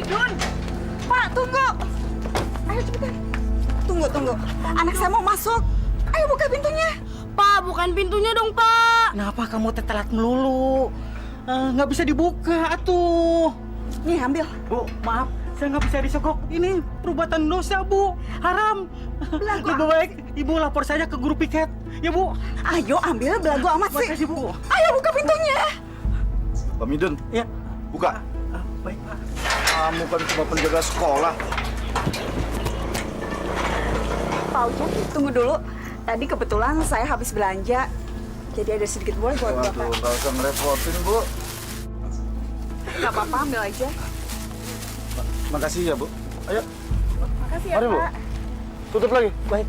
Dun, Pak, tunggu. Ayo cepetan. Tunggu. Anak saya mau masuk. Ayo buka pintunya. Pak, bukan pintunya dong, Pak. Kenapa kamu telat melulu? Nggak bisa dibuka, atuh. Nih, ambil. Bu, maaf. Saya nggak bisa disogok. Ini perbuatan dosa, Bu. Haram. Belagu. Lebih baik Ibu lapor saja ke guru piket. Ya, Bu. Ayo ambil, belagu amat sih. Makasih, Bu. Ayo buka pintunya. Pak Midun, Ya. buka. Baik, Pak. Kamu kan cuma penjaga sekolah. Pak Ujang, tunggu dulu. Tadi kebetulan saya habis belanja. Jadi ada sedikit boleh buat Waduh, Bapak. nggak usah ngerepotin, Bu. Nggak apa-apa, ambil aja. Makasih ya, Bu. Ayo, Makasih ya, Mari, Bu. Pak. tutup lagi. Baik.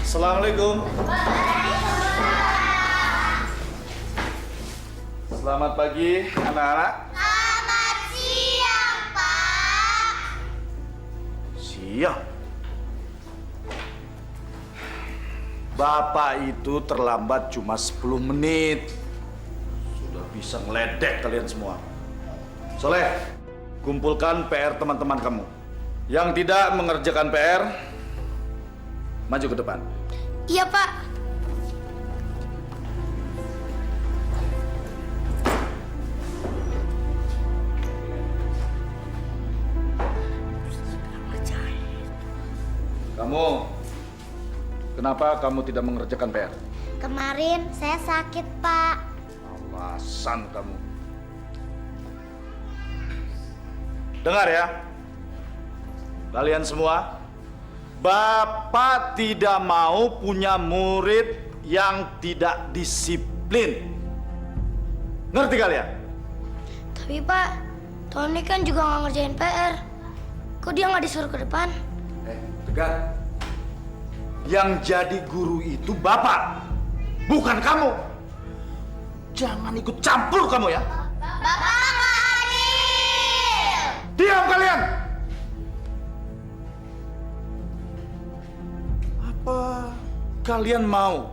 Assalamualaikum. Selamat pagi, anak-anak. Selamat siang, Pak. Siang. Bapak itu terlambat cuma 10 menit. Sudah bisa ngeledek kalian semua. Soleh, kumpulkan PR teman-teman kamu. Yang tidak mengerjakan PR, maju ke depan. Iya, Pak. Kamu, kenapa kamu tidak mengerjakan PR? Kemarin saya sakit, Pak. Alasan kamu. Dengar ya, kalian semua, Bapak tidak mau punya murid yang tidak disiplin. Ngerti kalian? Tapi, Pak, Tony kan juga nggak ngerjain PR. Kok dia nggak disuruh ke depan? Tegar. Yang jadi guru itu Bapak, bukan kamu. Jangan ikut campur kamu ya. Bapak nggak adil! Diam kalian! Apa kalian mau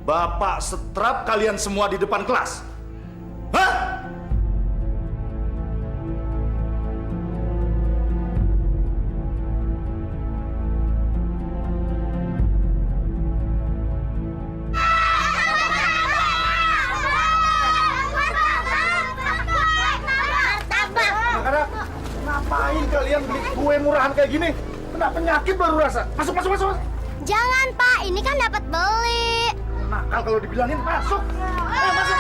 Bapak setrap kalian semua di depan kelas? Hah? Anak-anak, ngapain kalian beli kue murahan kayak gini? Kena penyakit baru rasa. Masuk. Jangan, Pak. Ini kan dapat beli. Nakal kalau dibilangin masuk. Ayo masuk.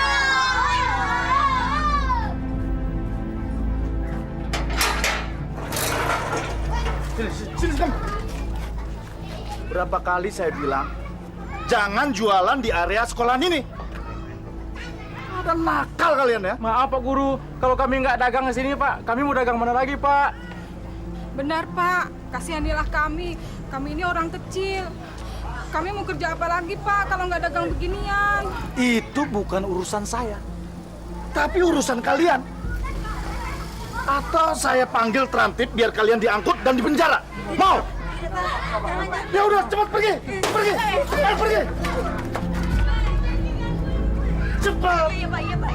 Sini kamu. Berapa kali saya bilang, jangan jualan di area sekolahan ini. Ada nakal kalian ya. Maaf, Pak Guru. Kalau kami nggak dagang di sini, Pak, kami mau dagang mana lagi, Pak? Benar, Pak. Kasihanilah kami. Kami ini orang kecil. Kami mau kerja apa lagi, Pak, kalau nggak dagang beginian? Itu bukan urusan saya, tapi urusan kalian. Atau saya panggil Trantip biar kalian diangkut dan dipenjara. Mau? Ya udah, cepat pergi. Ayo pergi. Cepat. Iya, Pak.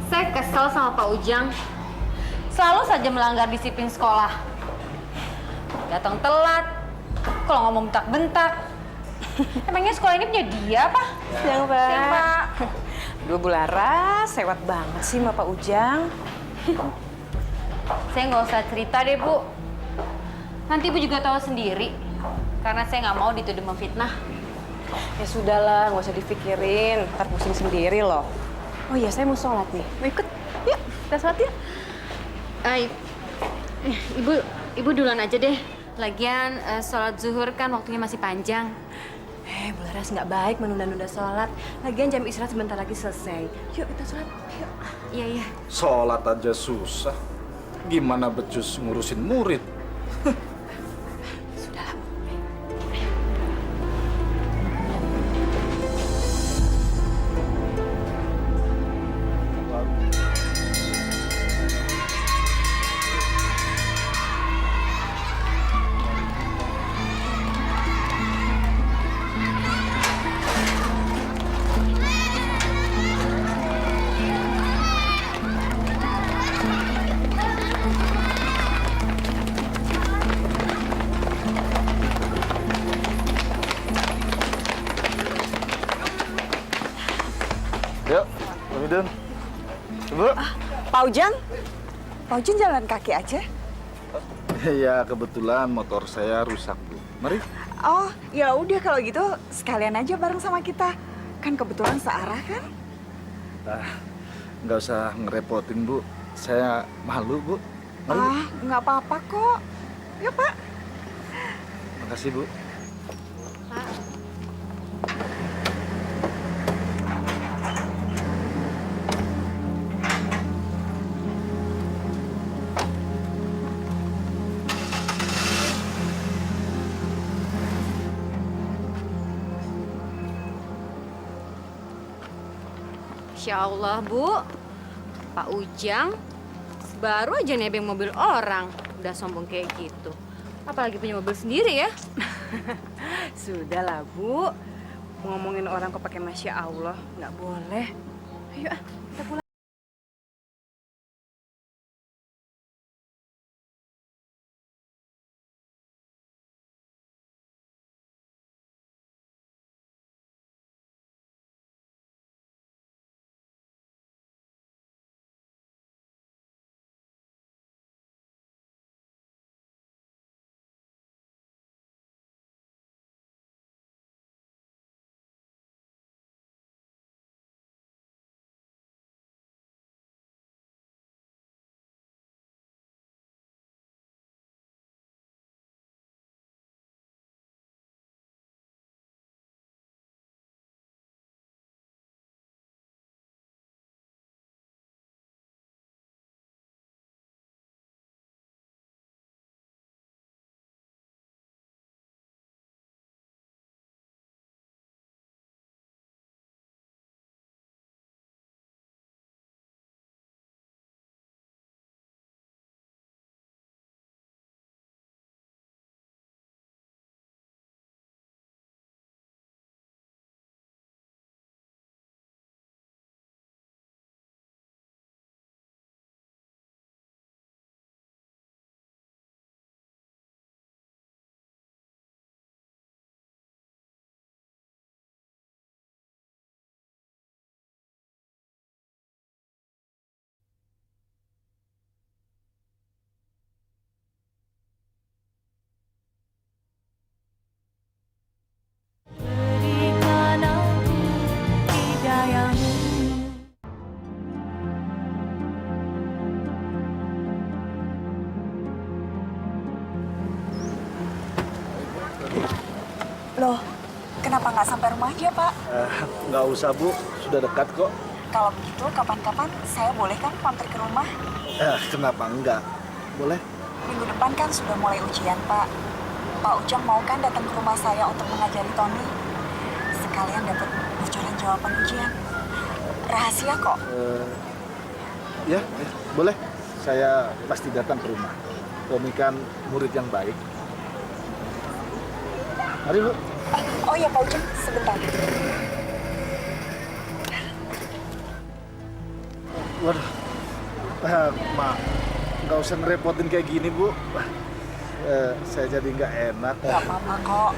Saya kesel sama Pak Ujang. Selalu saja melanggar disiplin sekolah. Datang telat, kalau ngomong bentak-bentak. Emangnya sekolah ini punya dia, apa? Siang, Pak. Siang, Pak. Duh, Bu Laras, sewot banget sih sama Pak Ujang. Saya nggak usah cerita deh, Bu. Nanti Ibu juga tahu sendiri. Karena saya nggak mau dituduh memfitnah. Ya sudahlah, nggak usah dipikirin. Ntar pusing sendiri loh. Oh iya, saya mau sholat nih. Mau ikut? Yuk, kita sholat yuk. Ibu duluan aja deh. Lagian sholat zuhur kan waktunya masih panjang. Bu Laras, nggak baik menunda-nunda sholat. Lagian jam istirahat sebentar lagi selesai. Yuk, kita sholat. Yuk. Iya. Sholat aja susah. Gimana becus ngurusin murid? Sudahlah. Udun. Bu. Pak Ujang? Pak Ujang jalan kaki aja? Ya, kebetulan motor saya rusak, Bu. Mari. Oh, ya udah kalau gitu sekalian aja bareng sama kita. Kan kebetulan searah kan? Nggak usah ngerepotin, Bu. Saya malu, Bu. Mari, Bu. Nggak apa-apa kok. Ya, Pak. Makasih, Bu. Masya Allah, Bu. Pak Ujang baru aja nebeng mobil orang. Udah sombong kayak gitu. Apalagi punya mobil sendiri ya. Sudahlah, Bu. Ngomongin orang kok pakai Masya Allah, nggak boleh. Ayo, kita pulang. Loh, kenapa nggak sampai rumah aja, Pak? Nggak usah, Bu. Sudah dekat kok. Kalau begitu, kapan-kapan saya boleh kan mampir ke rumah? Kenapa enggak? Boleh. Minggu depan kan sudah mulai ujian, Pak. Pak Ujang mau kan datang ke rumah saya untuk mengajari Tony? Sekalian dapat bocoran jawaban ujian. Rahasia kok. Ya, boleh. Saya pasti datang ke rumah. Tommy kan murid yang baik. Mari, Bu. Oh ya, Pak Ujang, sebentar. Waduh. Mak, nggak usah ngerepotin kayak gini, Bu. Saya jadi nggak enak. Gak apa-apa kok.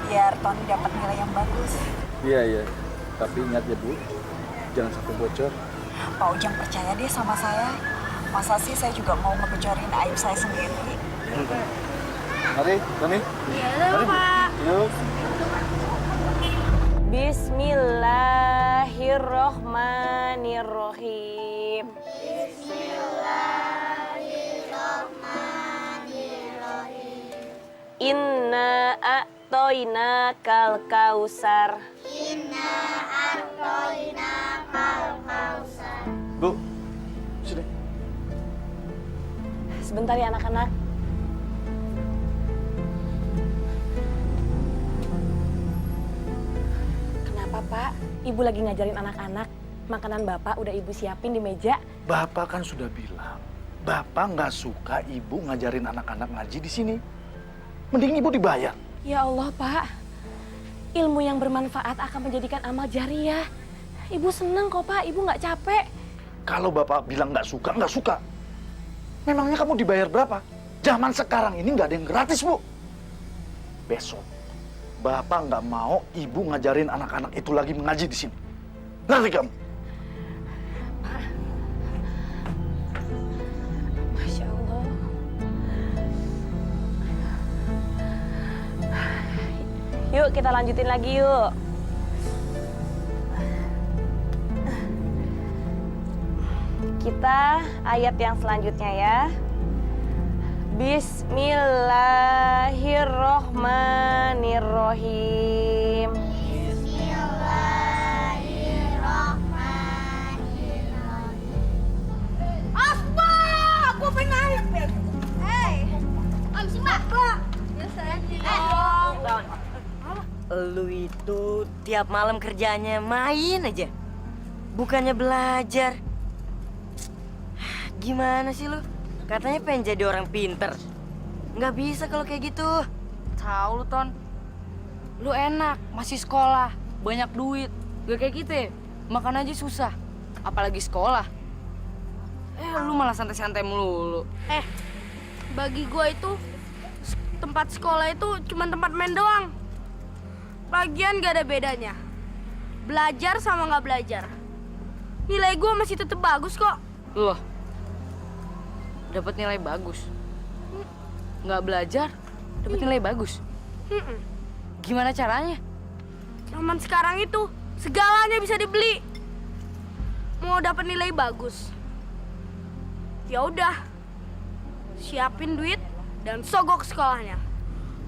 Biar Tony dapat nilai yang bagus. Iya. Tapi ingat ya, Bu. Jangan sampai bocor. Pak Ujang percaya deh sama saya. Masa sih saya juga mau ngebocorin aib saya sendiri? Mari, Tony. Iya, Pak. Yuk. Bismillahirrohmanirrohim. Inna a'toina kal kausar. Bu, sini. Sebentar ya anak-anak. Kenapa, Pak? Ibu lagi ngajarin anak-anak. Makanan Bapak udah Ibu siapin di meja. Bapak kan sudah bilang, Bapak nggak suka Ibu ngajarin anak-anak ngaji di sini. Mending Ibu dibayar. Ya Allah, Pak. Ilmu yang bermanfaat akan menjadikan amal jariah. Ibu seneng kok, Pak. Ibu nggak capek. Kalau Bapak bilang nggak suka. Memangnya kamu dibayar berapa? Zaman sekarang ini nggak ada yang gratis, Bu. Besok, Bapak nggak mau Ibu ngajarin anak-anak itu lagi mengaji di sini. Ngerti kamu? kita lanjutin lagi yuk. Kita ayat yang selanjutnya ya. Bismillahirrohmanirrohim. Lu itu tiap malam kerjanya main aja, bukannya belajar. Gimana sih lu? Katanya pengen jadi orang pinter. Nggak bisa kalau kayak gitu. Tahu lu, Ton. Lu enak, masih sekolah, banyak duit. Gak kayak kita, makan aja susah. Apalagi sekolah. Lu malah santai-santai melulu. Bagi gua itu tempat sekolah itu cuma tempat main doang. Lagian gak ada bedanya. Belajar sama nggak belajar. Nilai gua masih tetap bagus kok. Loh, dapat nilai bagus. Nggak belajar, dapat nilai bagus. Gimana caranya? Zaman sekarang itu segalanya bisa dibeli. Mau dapat nilai bagus, ya udah, siapin duit dan sogok sekolahnya.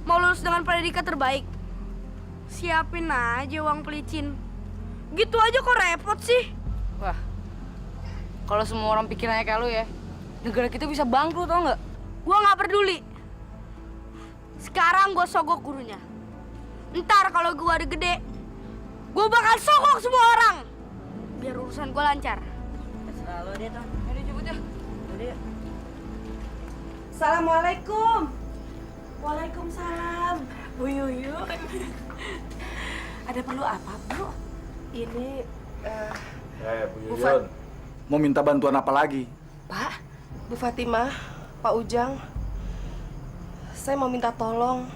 Mau lulus dengan predikat terbaik, siapin aja uang pelicin. Gitu aja kok repot sih. Wah, kalau semua orang pikirannya kayak lu ya, negara kita bisa bangkrut, tau nggak? Gua nggak peduli. Sekarang gua sogok gurunya. Ntar kalau gua udah gede, gua bakal sogok semua orang. Biar urusan gua lancar. Selalu deh, Ton. Ayo jemput ya. Udah. Assalamualaikum. Waalaikumsalam. Bu Yuyu. Ada perlu apa, Bu? Ini Bu Yuyun, mau minta bantuan apa lagi? Pak, Bu Fatimah, Pak Ujang, saya mau minta tolong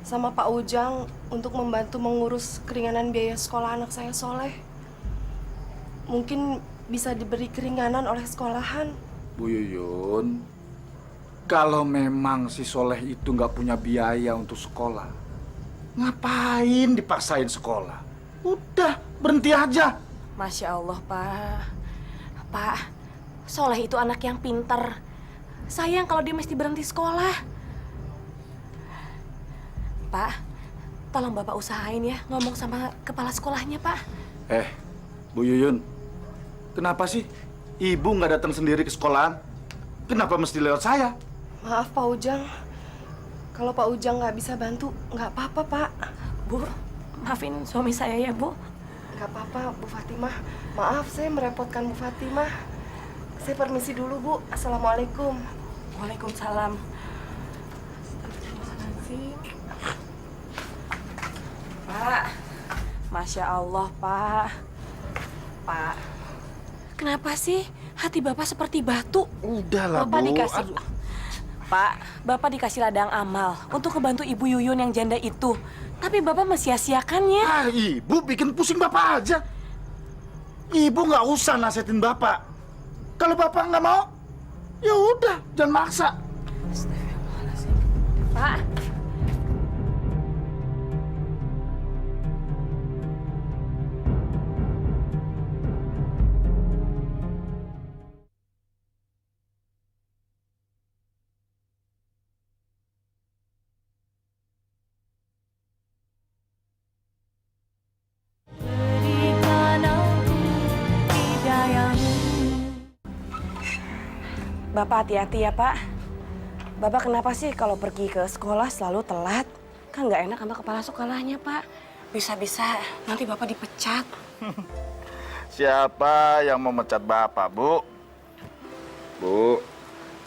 sama Pak Ujang untuk membantu mengurus keringanan biaya sekolah anak saya Soleh. Mungkin bisa diberi keringanan oleh sekolahan. Bu Yuyun, kalau memang si Soleh itu nggak punya biaya untuk sekolah, ngapain dipaksain sekolah? Udah, berhenti aja. Masya Allah, Pak. Pak, Soleh itu anak yang pinter. Sayang kalau dia mesti berhenti sekolah. Pak, tolong Bapak usahain ya ngomong sama kepala sekolahnya, Pak. Bu Yuyun, kenapa sih Ibu nggak datang sendiri ke sekolahan? Kenapa mesti lewat saya? Maaf, Pak Ujang. Kalau Pak Ujang nggak bisa bantu, nggak apa-apa, Pak. Bu, maafin suami saya ya, Bu. Nggak apa-apa, Bu Fatimah. Maaf, saya merepotkan Bu Fatimah. Saya permisi dulu, Bu. Assalamualaikum. Waalaikumsalam. Pak, Masya Allah, Pak. Pak, kenapa sih hati Bapak seperti batu? Udahlah, Bapak Bu. dikasih... Aduh. Pak, Bapak dikasih ladang amal untuk ngebantu Ibu Yuyun yang janda itu. Tapi Bapak mesia-siakannya. Ibu bikin pusing Bapak aja. Ibu nggak usah nasihatin Bapak. Kalau Bapak nggak mau, ya udah, jangan maksa. Pak. Bapak hati-hati ya, Pak. Bapak kenapa sih kalau pergi ke sekolah selalu telat? Kan nggak enak sama kepala sekolahnya, Pak. Bisa-bisa nanti Bapak dipecat. Siapa yang memecat Bapak, Bu? Bu,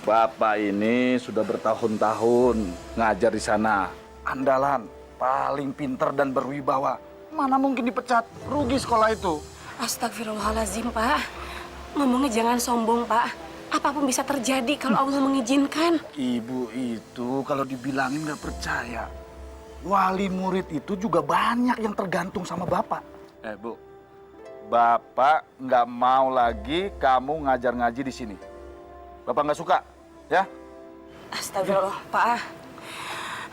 Bapak ini sudah bertahun-tahun ngajar di sana. Andalan, paling pinter dan berwibawa. Mana mungkin dipecat? Rugi sekolah itu. Astagfirullahaladzim, Pak. Ngomongnya jangan sombong, Pak. Apapun bisa terjadi kalau Allah mengizinkan. Ibu itu kalau dibilangin nggak percaya. Wali murid itu juga banyak yang tergantung sama Bapak. Bu, Bapak nggak mau lagi kamu ngajar ngaji di sini. Bapak nggak suka, ya? Astagfirullah, Pak.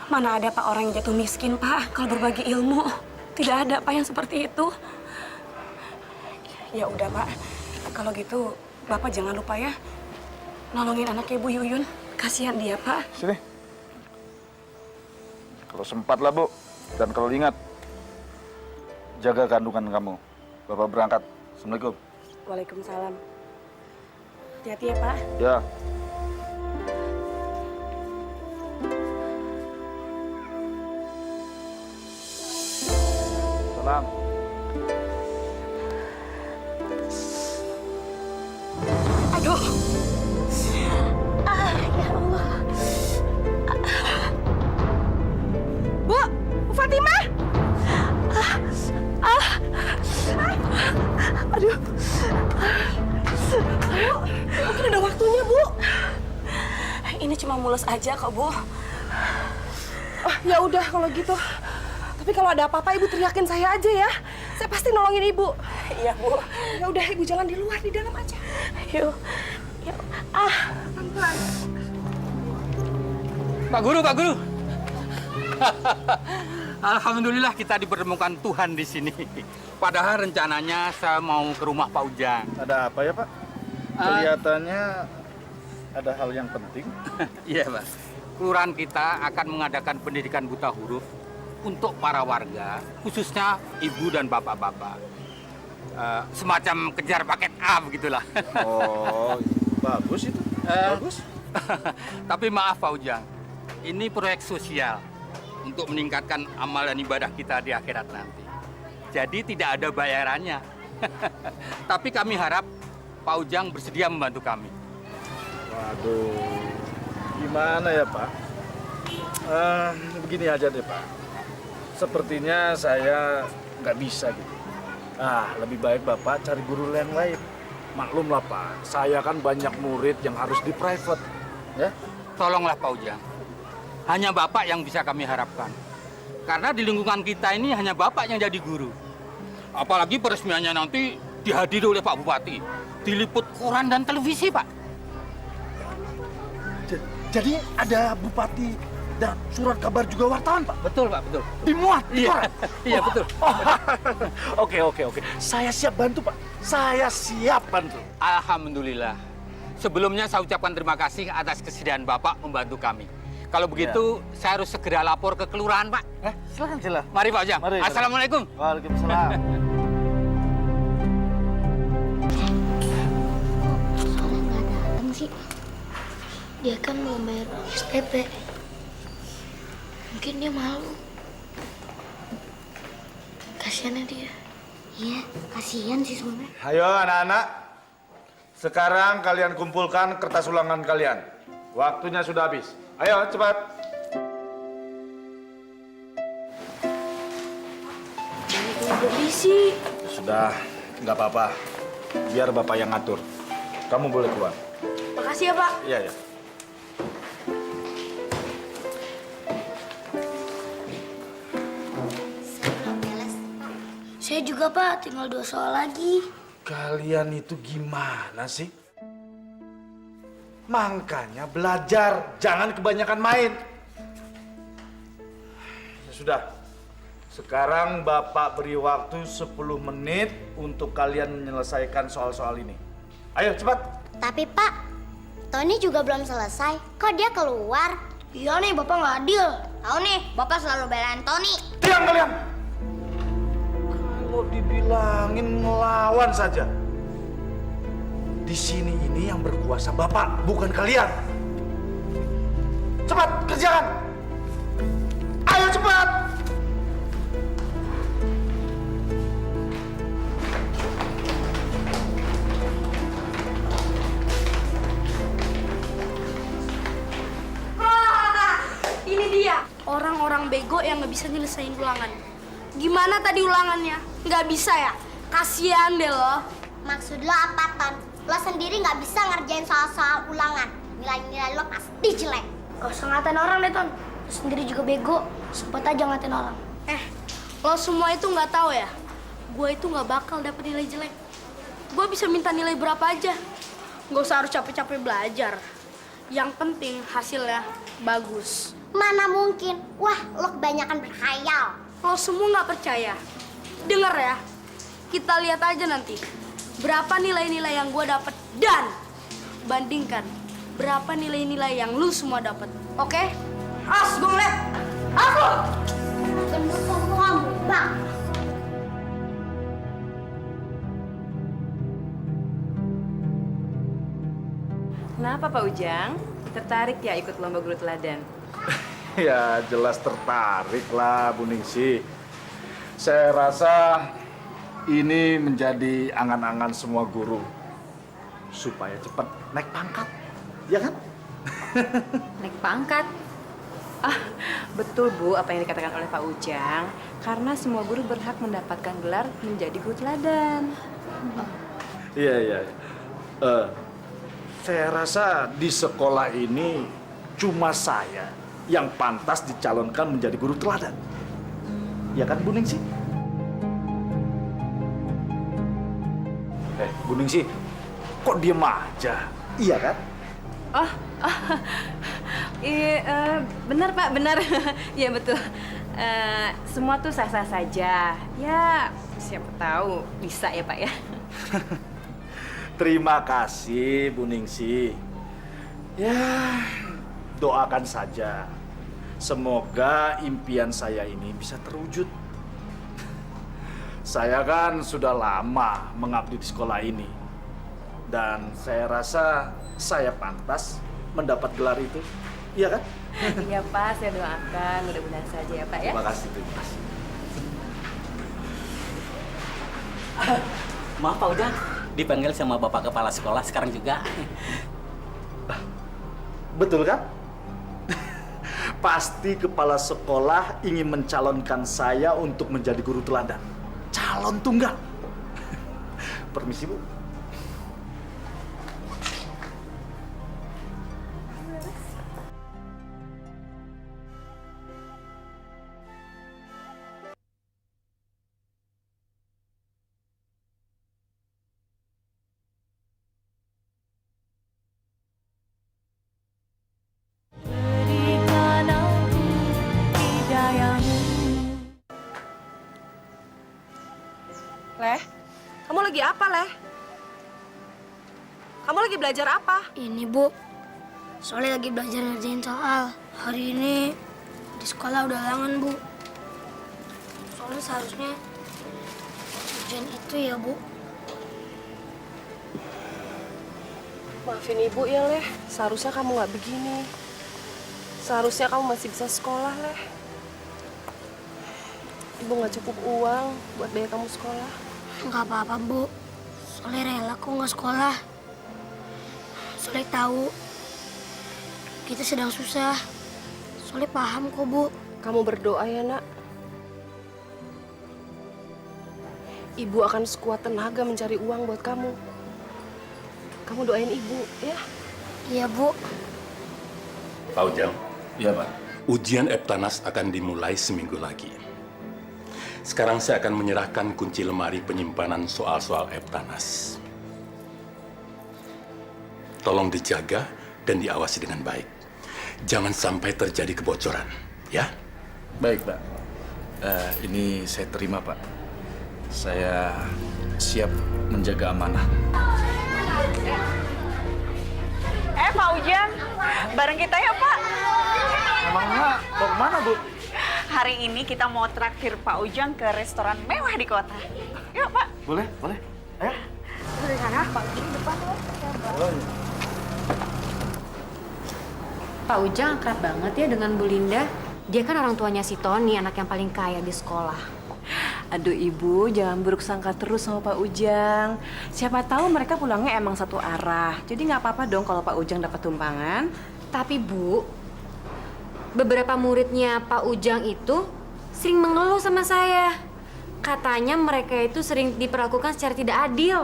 Mana ada Pak orang yang jatuh miskin, Pak, kalau berbagi ilmu. Tidak ada, Pak, yang seperti itu. Ya udah, Pak. Kalau gitu, Bapak jangan lupa ya nolongin anaknya Bu Yuyun. Kasihan dia, Pak. Sini. Kalau sempat lah, Bu. Dan kalau ingat, jaga kandungan kamu. Bapak berangkat. Assalamualaikum. Waalaikumsalam. Hati-hati ya, Pak. Ya. Salam. Aduh. Ya Allah. Bu Fatimah. Aduh. Bu, mungkin udah waktunya, Bu. Ini cuma mules aja kok, Bu. Ya udah kalau gitu. Tapi kalau ada apa-apa Ibu teriakin saya aja ya. Saya pasti nolongin Ibu. Iya, Bu. Ya udah Ibu jangan di luar, di dalam aja. Yuk. Yuk. Pelan-pelan. Pak Guru, Pak Guru. Alhamdulillah kita dipertemukan Tuhan di sini. Padahal rencananya saya mau ke rumah Pak Ujang. Ada apa ya, Pak? Kelihatannya ada hal yang penting. Iya, Pak. Kelurahan kita akan mengadakan pendidikan buta huruf untuk para warga, khususnya ibu dan bapak-bapak. Semacam kejar paket A begitulah. Oh, bagus itu. Bagus. Tapi maaf Pak Ujang, ini proyek sosial untuk meningkatkan amal dan ibadah kita di akhirat nanti. Jadi tidak ada bayarannya. Tapi kami harap Pak Ujang bersedia membantu kami. Waduh, gimana ya Pak? Begini aja deh Pak. Sepertinya saya nggak bisa gitu. Lebih baik Bapak cari guru yang lain. Maklum lah Pak, saya kan banyak murid yang harus di private. Ya? Tolonglah Pak Ujang. Hanya Bapak yang bisa kami harapkan. Karena di lingkungan kita ini hanya Bapak yang jadi guru. Apalagi peresmiannya nanti dihadiri oleh Pak Bupati. Diliput koran dan televisi, Pak. Jadi ada bupati dan surat kabar juga wartawan, Pak? Betul, Pak, betul. Dimuat di Iya, koran? iya betul. Oke. Saya siap bantu, Pak. Saya siap bantu. Alhamdulillah. Sebelumnya saya ucapkan terima kasih atas kesediaan Bapak membantu kami. Kalau begitu, saya harus segera lapor ke kelurahan, Pak. Silakan. Mari, Pak Ujang. Mari. Assalamualaikum. Waalaikumsalam. Soalnya nggak datang sih. Dia kan mau bayar SPP. Mungkin dia malu. Kasiannya dia. Iya, kasihan sih sebenarnya. Ayo anak-anak. Sekarang kalian kumpulkan kertas ulangan kalian. Waktunya sudah habis. Ayo, cepat. Berisi. Sudah, nggak apa-apa. Biar Bapak yang ngatur. Kamu boleh keluar. Makasih ya, Pak. Iya, ya. Saya juga, Pak. Tinggal 2 soal lagi. Kalian itu gimana sih? Makanya belajar, jangan kebanyakan main. Ya sudah, sekarang Bapak beri waktu 10 menit untuk kalian menyelesaikan soal-soal ini. Ayo cepat. Tapi, Pak, Tony juga belum selesai. Kok dia keluar? Iya nih, Bapak nggak adil. Tahu nih, Bapak selalu belain Tony. Diam kalian! Kalau dibilangin ngelawan saja. Di sini ini yang berkuasa Bapak, bukan kalian. Cepat, kerjakan! Ayo cepat! Ini dia, orang-orang bego yang nggak bisa nyelesain ulangan. Gimana tadi ulangannya? Nggak bisa ya? Kasian deh lo. Maksud lo apa, Ton? Lo sendiri nggak bisa ngerjain soal-soal ulangan. Nilai-nilai lo pasti jelek. Gak usah ngatain orang deh, Ton. Lo sendiri juga bego. Sempet aja ngatain orang. Lo semua itu nggak tahu ya? Gue itu nggak bakal dapet nilai jelek. Gue bisa minta nilai berapa aja. Gak usah harus capek-capek belajar. Yang penting hasilnya bagus. Mana mungkin? Wah, lo kebanyakan berkhayal. Lo semua nggak percaya? Dengar ya, kita lihat aja nanti berapa nilai-nilai yang gue dapet dan bandingkan berapa nilai-nilai yang lu semua dapat. Oke? As, gue ngeliat. Aku. Gendut kamu, Bang. Kenapa Pak Ujang? Tertarik ya ikut lomba guru teladan? Ya jelas tertarik lah Bu Ningsi. Saya rasa ini menjadi angan-angan semua guru supaya cepat naik pangkat, ya kan? Naik pangkat. Betul Bu, apa yang dikatakan oleh Pak Ujang. Karena semua guru berhak mendapatkan gelar menjadi guru teladan. Iya. Saya rasa di sekolah ini cuma saya yang pantas dicalonkan menjadi guru teladan. Ya kan Bu Ningsi? Bu Ningsi, kok diem aja? Iya kan? Iya, benar Pak, benar. Iya betul. Semua tuh sah-sah saja. Ya, siapa tahu bisa ya Pak ya. Terima kasih Bu Ningsi. Ya, doakan saja. Semoga impian saya ini bisa terwujud. Saya kan sudah lama mengabdi di sekolah ini. Dan saya rasa saya pantas mendapat gelar itu. Iya kan? Iya Pak, saya doakan mudah-mudahan saja ya Pak ya. Terima kasih. Maaf Pak Ujang, dipanggil sama Bapak Kepala Sekolah sekarang juga. Betul kan? Pasti kepala sekolah ingin mencalonkan saya untuk menjadi guru teladan. Calon tunggal. Permisi Bu. Leh, kamu lagi apa, Leh? Kamu lagi belajar apa? Ini Bu, soalnya lagi belajar ngerjain soal. Hari ini di sekolah udah ulangan Bu. Soalnya seharusnya ujian itu ya Bu. Maafin Ibu ya, Leh. Seharusnya kamu nggak begini. Seharusnya kamu masih bisa sekolah, Leh. Ibu nggak cukup uang buat biaya kamu sekolah. Nggak apa-apa Bu, soalnya rela kok nggak sekolah. Soalnya tahu kita sedang susah. Soalnya paham kok Bu. Kamu berdoa ya, Nak. Ibu akan sekuat tenaga mencari uang buat kamu. Kamu doain Ibu, ya? Iya Bu. Pak Ujang. Iya Pak. Ujian Eptanas akan dimulai seminggu lagi. Sekarang saya akan menyerahkan kunci lemari penyimpanan soal-soal Eptanas. Tolong dijaga dan diawasi dengan baik. Jangan sampai terjadi kebocoran, ya? Baik Pak. Ini saya terima Pak. Saya siap menjaga amanah. Pak Ujang, bareng kita ya Pak. Emangnya mau kemana Bu? Hari ini kita mau traktir Pak Ujang ke restoran mewah di kota. Yuk Pak. Boleh. Ayo. Dari sana, Pak Ujang di depan loh. Pak Ujang akrab banget ya dengan Bu Linda. Dia kan orang tuanya si Tony, anak yang paling kaya di sekolah. Aduh Ibu, jangan buruk sangka terus sama Pak Ujang. Siapa tahu mereka pulangnya emang satu arah. Jadi nggak apa-apa dong kalau Pak Ujang dapat tumpangan. Tapi Bu, beberapa muridnya Pak Ujang itu sering mengeluh sama saya. Katanya mereka itu sering diperlakukan secara tidak adil.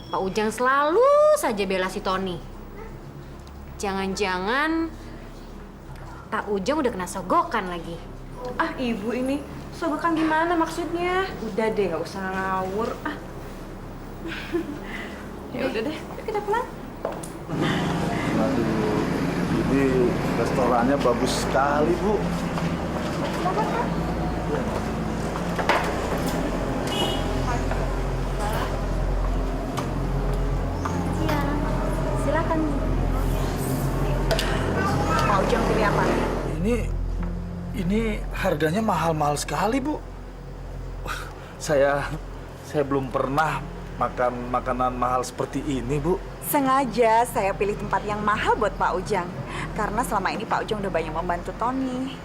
Pak Ujang selalu saja bela si Tony. Jangan-jangan Pak Ujang udah kena sogokan lagi. Ah Ibu ini, sogokan gimana maksudnya? Udah deh, nggak usah ngawur. Ya udah deh, yuk kita pulang. Aduh, Ibu Ini restorannya bagus sekali, Bu. Silakan. Pak Ujang pilih apa? Ini harganya mahal-mahal sekali, Bu. Saya belum pernah makan makanan mahal seperti ini, Bu. Sengaja saya pilih tempat yang mahal buat Pak Ujang. Karena selama ini Pak Ujang udah banyak membantu Tony.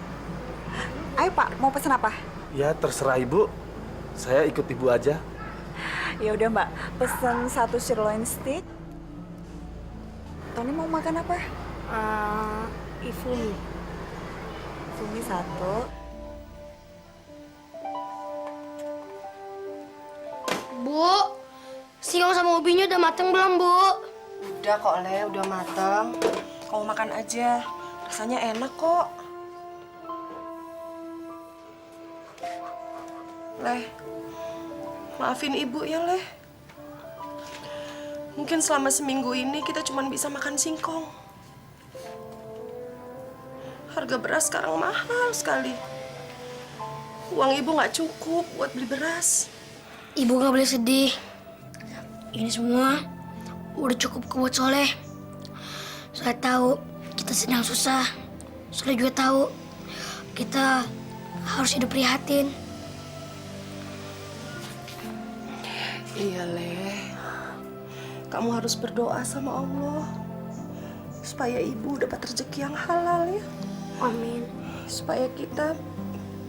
Ayo Pak, mau pesan apa? Ya, terserah Ibu. Saya ikut Ibu aja. Ya udah Mbak, pesan 1 sirloin steak. Tony mau makan apa? Ifumi. Ifumi 1. Bu, singkong sama ubinya udah mateng belum, Bu? Udah kok, Le, udah matang. Kamu makan aja, rasanya enak kok. Leh, maafin Ibu ya, Leh. Mungkin selama seminggu ini kita cuma bisa makan singkong. Harga beras sekarang mahal sekali. Uang Ibu nggak cukup buat beli beras. Ibu nggak boleh sedih. Ini semua udah cukup buat Soleh. Soleh tahu kita sedang susah. Soleh juga tahu kita harus hidup prihatin. Iya, Leh. Kamu harus berdoa sama Allah supaya Ibu dapat rezeki yang halal ya. Amin. Supaya kita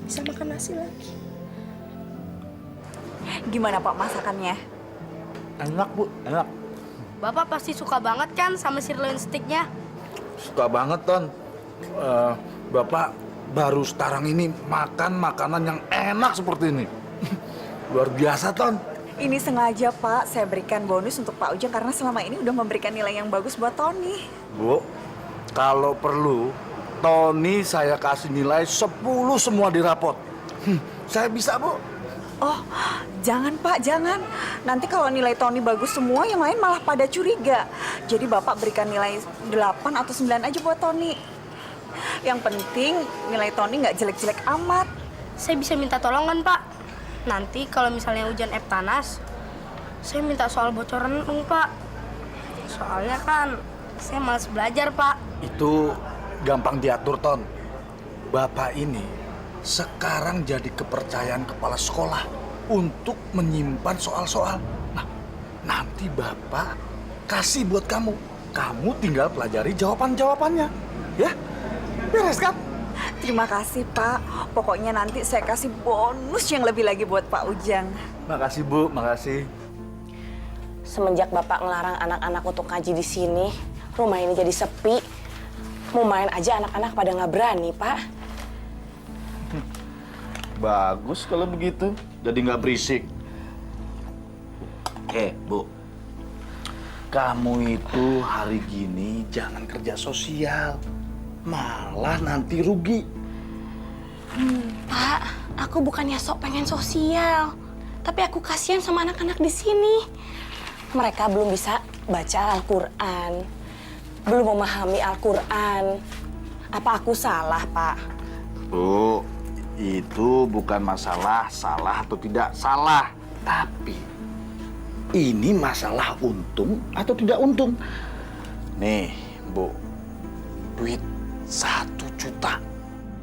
bisa makan nasi lagi. Gimana Pak masakannya? Enak, Bu. Enak. Bapak pasti suka banget kan sama sirloin steaknya? Suka banget, Ton. Bapak baru sekarang ini makan makanan yang enak seperti ini. Luar biasa, Ton. Ini sengaja Pak, saya berikan bonus untuk Pak Ujang karena selama ini udah memberikan nilai yang bagus buat Tony. Bu, kalau perlu, Tony saya kasih nilai 10 semua di rapot. Saya bisa, Bu. Oh, jangan Pak, jangan. Nanti kalau nilai Tony bagus semua, yang lain malah pada curiga. Jadi Bapak berikan nilai 8 atau 9 aja buat Tony. Yang penting nilai Tony nggak jelek-jelek amat. Saya bisa minta tolong kan Pak? Nanti kalau misalnya ujian Eptanas, saya minta soal bocoran dong Pak. Soalnya kan saya malas belajar Pak. Itu gampang diatur, Ton. Bapak ini sekarang jadi kepercayaan kepala sekolah untuk menyimpan soal-soal. Nah, nanti Bapak kasih buat kamu. Kamu tinggal pelajari jawaban-jawabannya. Ya? Beres kan? Terima kasih Pak. Pokoknya nanti saya kasih bonus yang lebih lagi buat Pak Ujang. Makasih, Bu. Makasih. Semenjak Bapak ngelarang anak-anak untuk ngaji di sini, rumah ini jadi sepi. Mau main aja anak-anak pada nggak berani, Pak. Bagus kalau begitu. Jadi nggak berisik. Bu. Kamu itu hari gini jangan kerja sosial. Malah nanti rugi. Pak, aku bukannya sok pengen sosial. Tapi aku kasihan sama anak-anak di sini. Mereka belum bisa baca Al-Quran. Belum memahami Al-Quran. Apa aku salah, Pak? Bu, itu bukan masalah salah atau tidak salah. Tapi ini masalah untung atau tidak untung. Nih, Bu. Duit 1 juta.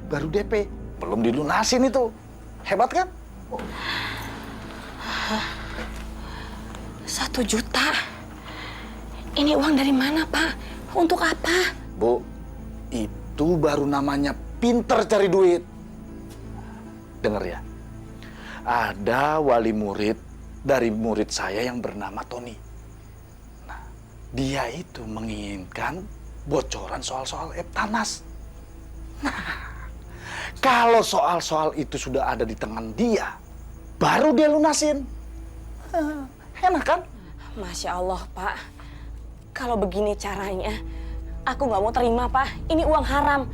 Baru DP. Belum dilunasin itu. Hebat kan? 1 juta? Ini uang dari mana, Pak? Untuk apa? Bu, itu baru namanya pinter cari duit. Dengar ya, ada wali murid dari murid saya yang bernama Tony. Nah, dia itu menginginkan bocoran soal-soal Eptanas. Nah, kalau soal-soal itu sudah ada di tangan dia, baru dia lunasin. Enak kan? Masya Allah, Pak. Kalau begini caranya, aku nggak mau terima, Pak. Ini uang haram.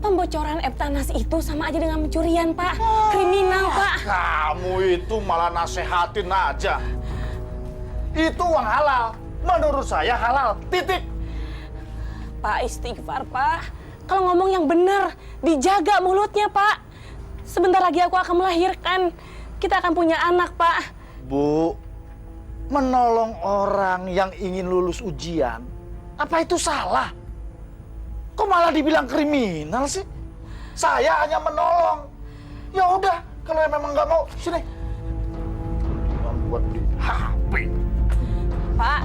Pembocoran Eptanas itu sama aja dengan pencurian, Pak. Kriminal, Pak. Kamu itu malah nasehatin aja. Itu uang halal. Menurut saya halal. Titik. Pak, istighfar, Pak. Kalau ngomong yang benar, dijaga mulutnya, Pak. Sebentar lagi aku akan melahirkan. Kita akan punya anak, Pak. Bu, menolong orang yang ingin lulus ujian, apa itu salah? Kok malah dibilang kriminal sih? Saya hanya menolong. Ya udah, kalau memang nggak mau, sini. Buat beli HP. Pak.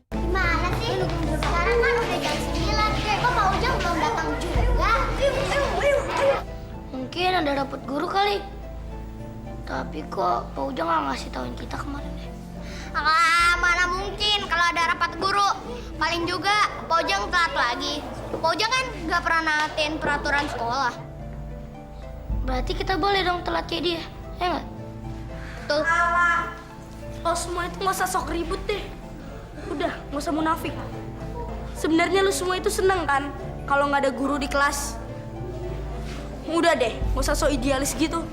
Gimana sih? Sekarang kan udah jam 9. Kok Pak Ujang belum datang juga? Mungkin ada dapat guru kali. Tapi kok Pak Ujang nggak ngasih tauin kita kemarin deh. Mana mungkin kalau ada rapat guru. Paling juga Pak Ujang telat lagi. Pak Ujang kan nggak pernah naatin peraturan sekolah. Berarti kita boleh dong telat kayak dia, ya nggak? Tuh. Lo semua itu nggak usah sok ribut deh. Udah, nggak usah munafik. Sebenarnya lu semua itu seneng kan kalau nggak ada guru di kelas. Udah deh, nggak usah sok idealis gitu.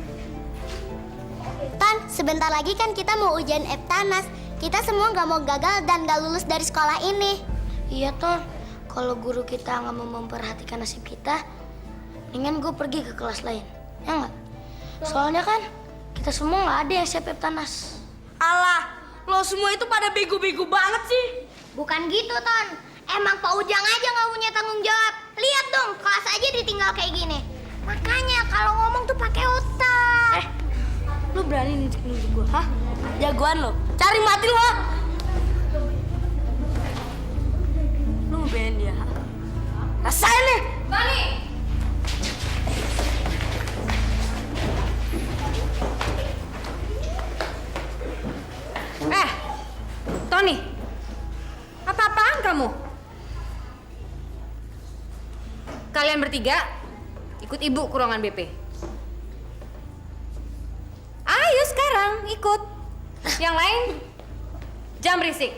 Tan, sebentar lagi kan kita mau ujian Eptanas. Kita semua nggak mau gagal dan nggak lulus dari sekolah ini. Iya, Ton. Kalau guru kita nggak mau memperhatikan nasib kita, mendingan gue pergi ke kelas lain. Ya nggak? Soalnya kan kita semua nggak ada yang siap Eptanas. Alah, lo semua itu pada bego-bego banget sih. Bukan gitu, Ton. Emang Pak Ujang aja nggak punya tanggung jawab. Lihat dong, kelas aja ditinggal kayak gini. Makanya kalau ngomong tuh pakai otak. Lu berani nunjuk-nunjuk gue, hah? Jagoan lo. Cari mati lo. Lu ngebelain dia, ha? Rasain nih. Tony! Tony, apa-apaan kamu? Kalian bertiga ikut ibu ke ruangan BP. Ayo sekarang ikut. Yang lain jangan berisik.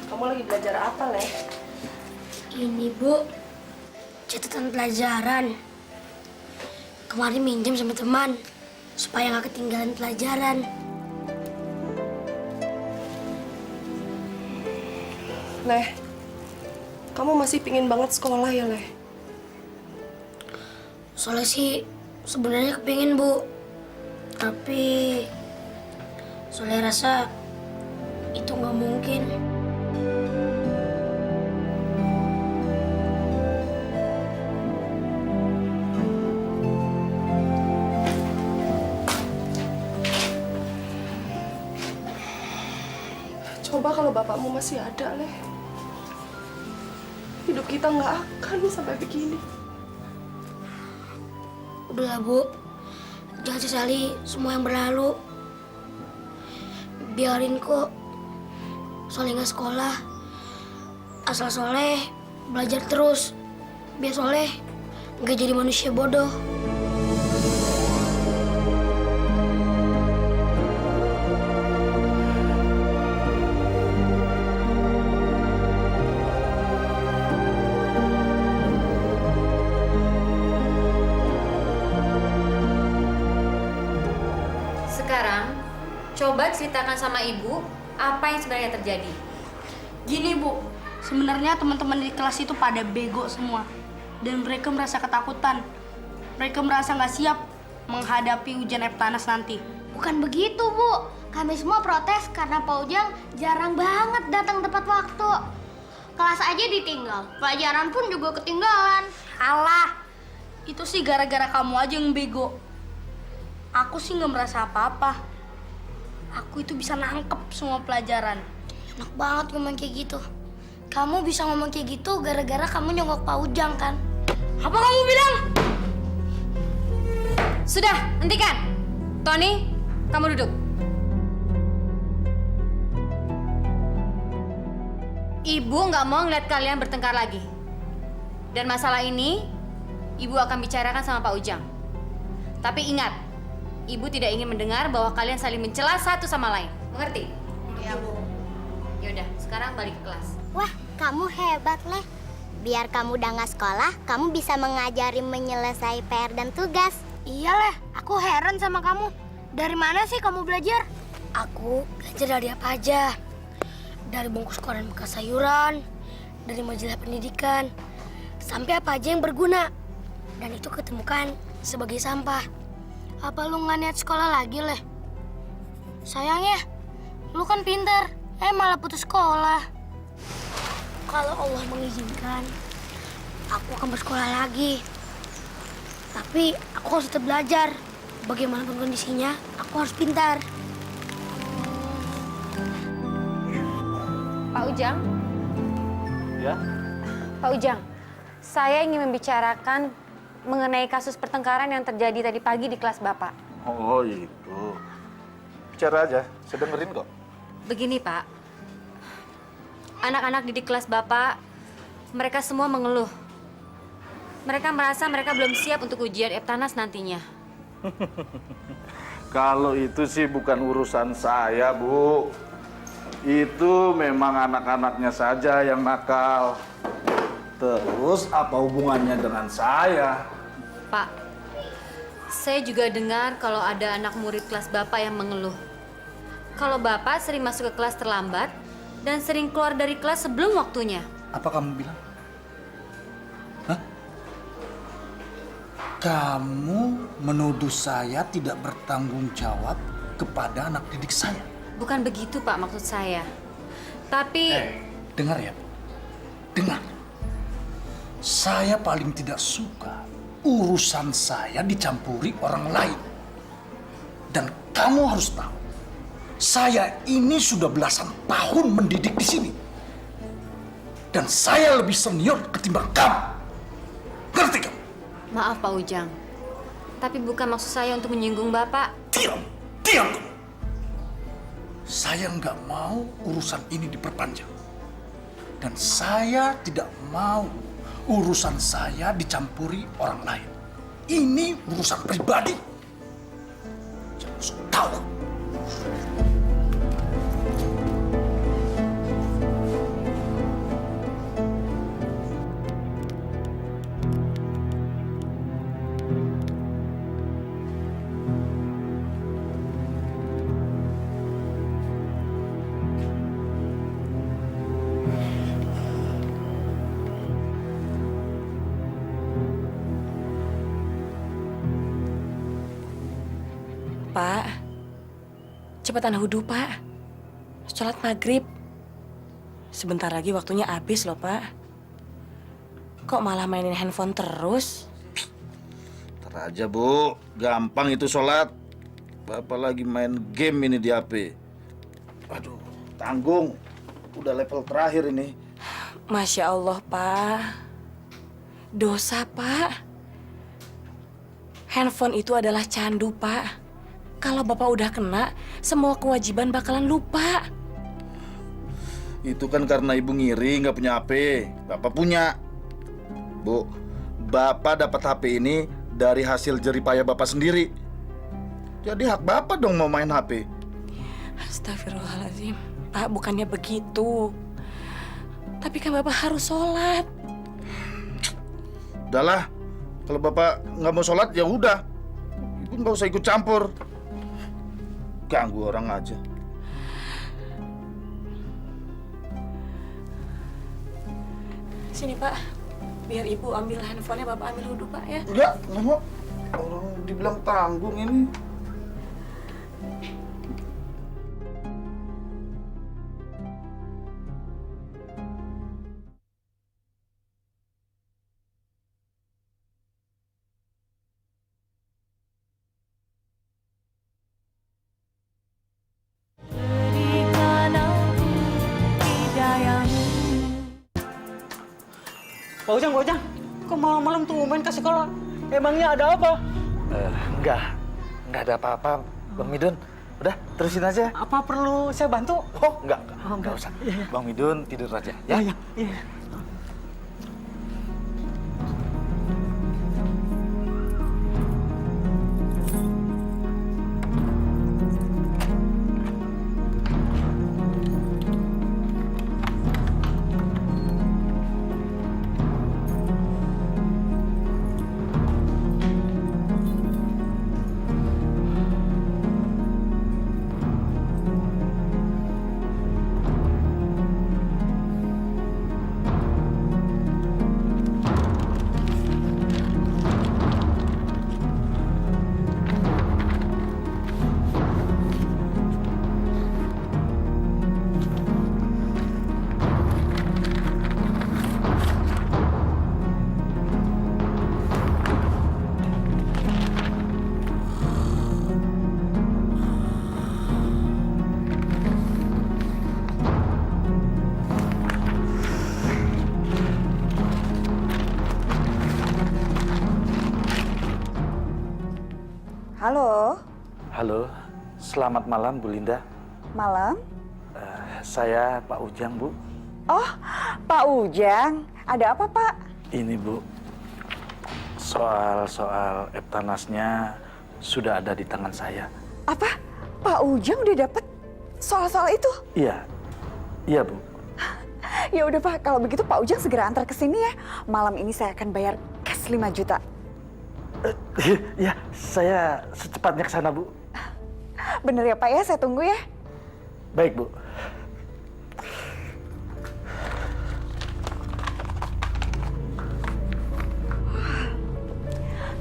Kamu lagi belajar apa, Leh? Ini, Bu, catatan pelajaran. Kemarin minjem sama teman supaya nggak ketinggalan pelajaran. Leh, kamu masih pingin banget sekolah ya, Leh? Soalnya sih sebenarnya kepingin, Bu. Tapi soalnya rasa itu nggak mungkin. Coba kalau bapakmu masih ada, Leh. Hidup kita nggak akan sampai begini. Udahlah, Bu. Jangan sesali semua yang berlalu. Biarin kok Soleh nggak sekolah. Asal Soleh belajar terus. Biar Soleh nggak jadi manusia bodoh. Sekarang, coba ceritakan sama ibu apa yang sebenarnya terjadi. Gini, Bu. Sebenarnya teman-teman di kelas itu pada bego semua. Dan mereka merasa ketakutan. Mereka merasa nggak siap menghadapi ujian Eptanas nanti. Bukan begitu, Bu. Kami semua protes karena Pak Ujang jarang banget datang tepat waktu. Kelas aja ditinggal, pelajaran pun juga ketinggalan. Alah, itu sih gara-gara kamu aja yang bego. Aku sih nggak merasa apa-apa. Aku itu bisa nangkep semua pelajaran. Enak banget ngomong kayak gitu. Kamu bisa ngomong kayak gitu gara-gara kamu nyonggok Pak Ujang kan? Apa kamu bilang? Sudah, hentikan. Tony, kamu duduk. Ibu nggak mau ngeliat kalian bertengkar lagi. Dan masalah ini, Ibu akan bicarakan sama Pak Ujang. Tapi ingat, Ibu tidak ingin mendengar bahwa kalian saling mencela satu sama lain. Mengerti? Iya, Bu. Yaudah, sekarang balik ke kelas. Wah, kamu hebat, Leh. Biar kamu udah nggak sekolah, kamu bisa mengajari menyelesaikan PR dan tugas. Iya, Leh. Aku heran sama kamu. Dari mana sih kamu belajar? Aku belajar dari apa aja. Dari bungkus koran bekas sayuran, dari majalah pendidikan, sampai apa aja yang berguna. Dan itu ketemukan sebagai sampah. Apa lu nggak niat sekolah lagi, Leh? Sayangnya, lu kan pintar, malah putus sekolah. Kalau Allah mengizinkan, aku akan bersekolah lagi. Tapi aku harus tetap belajar. Bagaimanapun kondisinya, aku harus pintar. Pak Ujang? Ya? Pak Ujang, saya ingin membicarakan mengenai kasus pertengkaran yang terjadi tadi pagi di kelas Bapak. Oh itu. Bicara aja, saya dengerin kok. Begini, Pak. Anak-anak didik kelas Bapak, mereka semua mengeluh. Mereka merasa mereka belum siap untuk ujian Eptanas nantinya. Kalau itu sih bukan urusan saya, Bu. Itu memang anak-anaknya saja yang nakal. Terus apa hubungannya dengan saya? Pak, saya juga dengar kalau ada anak murid kelas Bapak yang mengeluh. Kalau Bapak sering masuk ke kelas terlambat dan sering keluar dari kelas sebelum waktunya. Apa kamu bilang? Hah? Kamu menuduh saya tidak bertanggung jawab kepada anak didik saya? Bukan begitu, Pak, maksud saya. Tapi... Dengar ya, dengar. Saya paling tidak suka urusan saya dicampuri orang lain. Dan kamu harus tahu, saya ini sudah belasan tahun mendidik di sini. Dan saya lebih senior ketimbang kamu. Ngerti kamu? Maaf, Pak Ujang. Tapi bukan maksud saya untuk menyinggung Bapak. Diam kamu. Saya nggak mau urusan ini diperpanjang. Dan saya tidak mau urusan saya dicampuri orang lain. Ini urusan pribadi. Jangan sok tahu. Pak, cepetan wudhu, Pak. Sholat maghrib. Sebentar lagi waktunya habis loh, Pak. Kok malah mainin handphone terus? Ntar aja, Bu. Gampang itu sholat. Bapak lagi main game ini di HP. Aduh, tanggung. Udah level terakhir ini. Masya Allah, Pak. Dosa, Pak. Handphone itu adalah candu, Pak. Kalau Bapak udah kena, semua kewajiban bakalan lupa. Itu kan karena Ibu ngiri nggak punya HP. Bapak punya. Bu, Bapak dapat HP ini dari hasil jeripaya Bapak sendiri. Jadi hak Bapak dong mau main HP. Astagfirullahaladzim. Pak, bukannya begitu. Tapi kan Bapak harus sholat. Udahlah, kalau Bapak nggak mau sholat ya udah. Ibu nggak usah ikut campur. Ganggu orang aja. Sini, Pak. Biar Ibu ambil handphonenya, Bapak ambil wudhu, Pak, ya. Nggak mau. Orang dibilang tanggung ini. Pak Ujang, kok malam-malam tuh main ke sekolah? Emangnya ada apa? Enggak ada apa-apa. Bang Midun, udah terusin aja. Apa perlu saya bantu? Oh, enggak usah. Bang Midun tidur aja, ya? Iya. Halo, Halo, selamat malam Bu Linda. malam. Saya Pak Ujang, Bu. Oh, Pak Ujang. Ada apa, Pak? Ini, Bu. Soal Eptanasnya sudah ada di tangan saya. Apa? Pak Ujang udah dapet soal-soal itu? Iya, Bu. Ya udah, Pak. Kalau begitu Pak Ujang segera antar ke sini ya. Malam ini saya akan bayar cash 5 juta. Ya, saya secepatnya ke sana, Bu. Bener ya, Pak ya? Saya tunggu ya. Baik, Bu.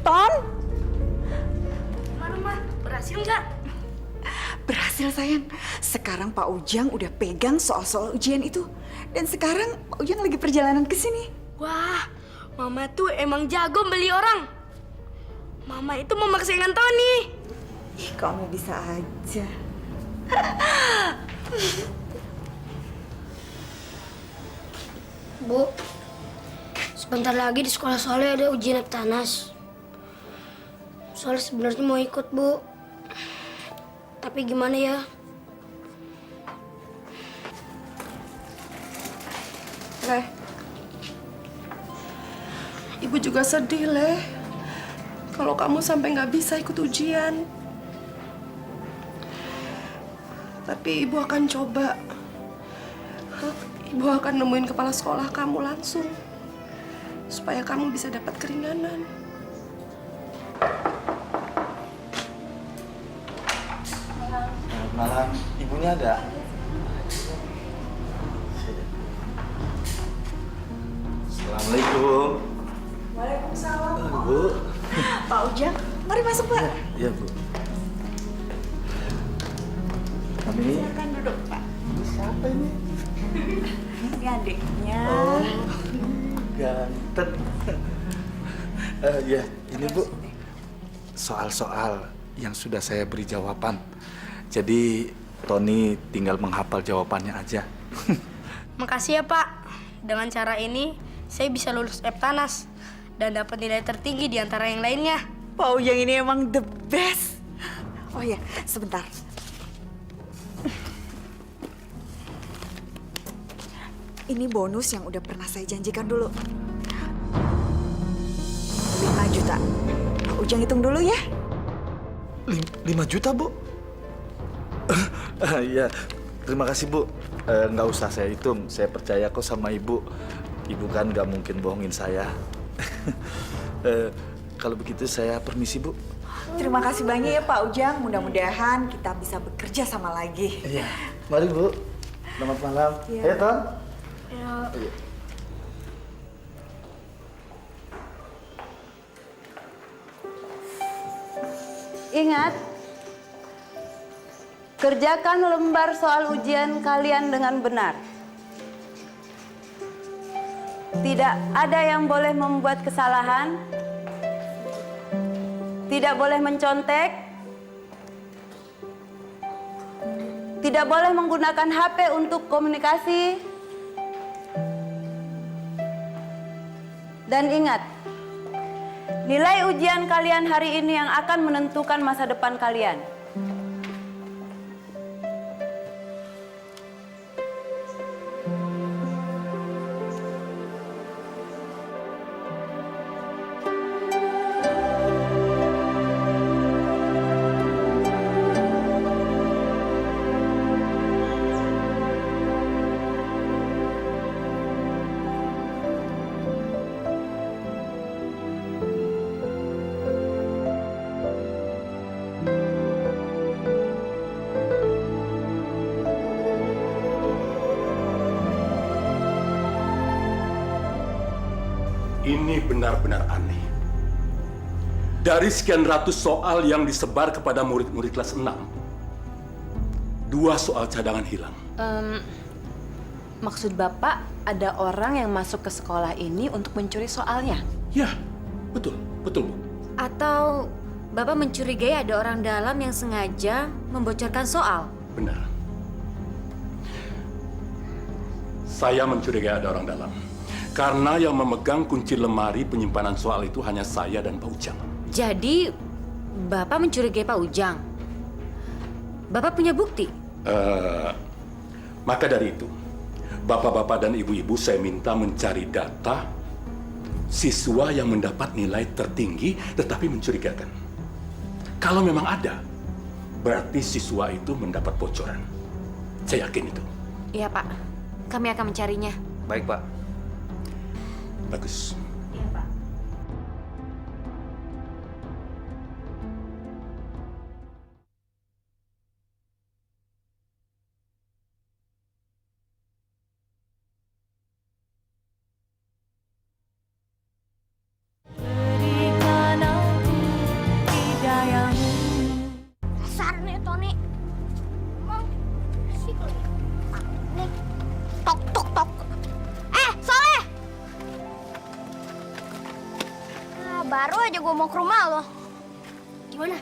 Ton? Gimana, Ma? Berhasil nggak? Berhasil, sayang. Sekarang Pak Ujang udah pegang soal-soal ujian itu. Dan sekarang Pak Ujang lagi perjalanan ke sini. Wah, Mama tuh emang jago beli orang. Mama itu memaksakan Tony. Ih, kamu bisa aja. Bu, sebentar lagi di sekolah Soleh ada ujian Eptanas. Soleh sebenarnya mau ikut, Bu. Tapi gimana ya? Leh, Ibu juga sedih, Leh. Kalau kamu sampai nggak bisa ikut ujian. Tapi Ibu akan coba. Ibu akan nemuin kepala sekolah kamu langsung. Supaya kamu bisa dapat keringanan. Selamat malam. Ibunya ada? Assalamualaikum. Waalaikumsalam. Bu. Pak Ujang, mari masuk, Pak. Iya, Bu. Kami Silakan duduk, Pak. siapa ini? Ini adiknya. Oh, ganteng. Ya, ini Bu. Soal-soal yang sudah saya beri jawaban. Jadi Tony tinggal menghafal jawabannya aja. Makasih ya, Pak. Dengan cara ini, saya bisa lulus Eptanas dan dapat nilai tertinggi di antara yang lainnya. Pak Ujang ini emang the best. Oh ya, sebentar. Ini bonus yang udah pernah saya janjikan dulu. 5 juta. Pak Ujang hitung dulu ya. 5 juta, Bu? Iya, terima kasih, Bu. Nggak usah saya hitung, saya percaya kok sama Ibu. Ibu kan nggak mungkin bohongin saya. Kalau begitu saya permisi, Bu. Terima kasih banyak ya Pak Ujang. Mudah-mudahan kita bisa bekerja sama lagi. Iya, mari Bu. Selamat malam. Iya. Ayo, Ton. Ya. Ayo. Ingat, kerjakan lembar soal ujian kalian dengan benar. Tidak ada yang boleh membuat kesalahan, tidak boleh mencontek, tidak boleh menggunakan HP untuk komunikasi. Dan ingat, nilai ujian kalian hari ini yang akan menentukan masa depan kalian. Ini benar-benar aneh. Dari sekian ratus soal yang disebar kepada murid-murid kelas 6, 2 soal cadangan hilang. Maksud Bapak ada orang yang masuk ke sekolah ini untuk mencuri soalnya? Ya, betul, betul, Bu. Atau Bapak mencurigai ada orang dalam yang sengaja membocorkan soal? Benar. Saya mencurigai ada orang dalam. Karena yang memegang kunci lemari penyimpanan soal itu hanya saya dan Pak Ujang. Jadi, Bapak mencurigai Pak Ujang? Bapak punya bukti? Maka dari itu, Bapak-bapak dan ibu-ibu saya minta mencari data siswa yang mendapat nilai tertinggi tetapi mencurigakan. Kalau memang ada, berarti siswa itu mendapat bocoran. Saya yakin itu. Iya, Pak. Kami akan mencarinya. Baik, Pak. Bagus. Iya, Pak. Dasar nih Tony. Emang sih nih. Tok tok tok. Soleh. Baru aja gue mau ke rumah lo. Gimana?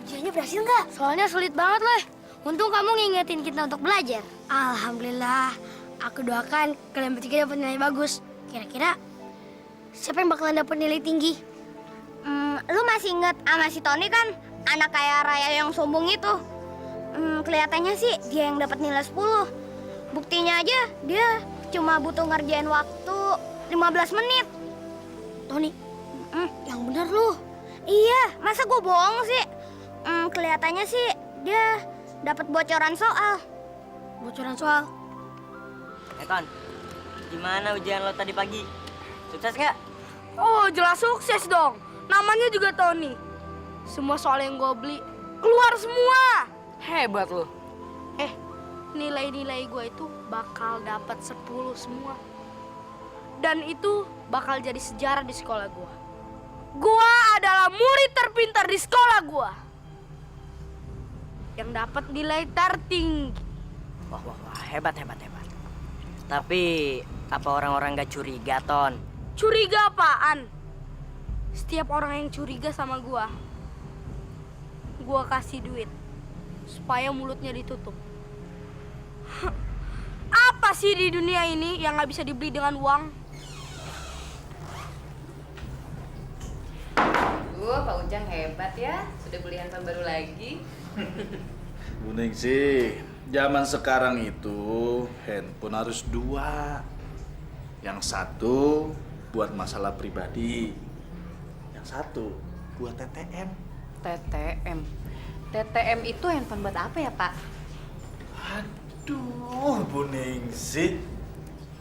Ujiannya berhasil nggak? Soalnya sulit banget loh. Untung kamu ngingetin kita untuk belajar. Alhamdulillah. Aku doakan kalian bertiga dapat nilai bagus. Kira-kira siapa yang bakalan dapat nilai tinggi? Lu masih inget sama si Tony kan? Anak kaya raya yang sombong itu. Kelihatannya sih dia yang dapat nilai 10. Buktinya aja dia cuma butuh ngerjain waktu 15 menit. Tony, yang bener lu. Iya, masa gue bohong sih? Kelihatannya sih dia dapat bocoran soal. Bocoran soal? Ton, gimana ujian lo tadi pagi? Sukses gak? Oh, jelas sukses dong. Namanya juga Tony. Semua soal yang gue beli keluar semua. Hebat lo. Nilai-nilai gue itu bakal dapat 10 semua. Dan itu bakal jadi sejarah di sekolah gue. Gue adalah murid terpintar di sekolah gue. Yang dapat nilai tertinggi. Wah, hebat. Tapi apa orang-orang gak curiga, Ton? Curiga apaan? Setiap orang yang curiga sama gue kasih duit supaya mulutnya ditutup. Apa sih di dunia ini yang gak bisa dibeli dengan uang? Pak Ujang hebat ya, sudah beli handphone baru lagi. Bu Ningsih, zaman sekarang itu handphone harus 2. Yang satu buat masalah pribadi, yang satu buat TTM. TTM itu handphone buat apa ya, Pak? Aduh, Bu Ningsih.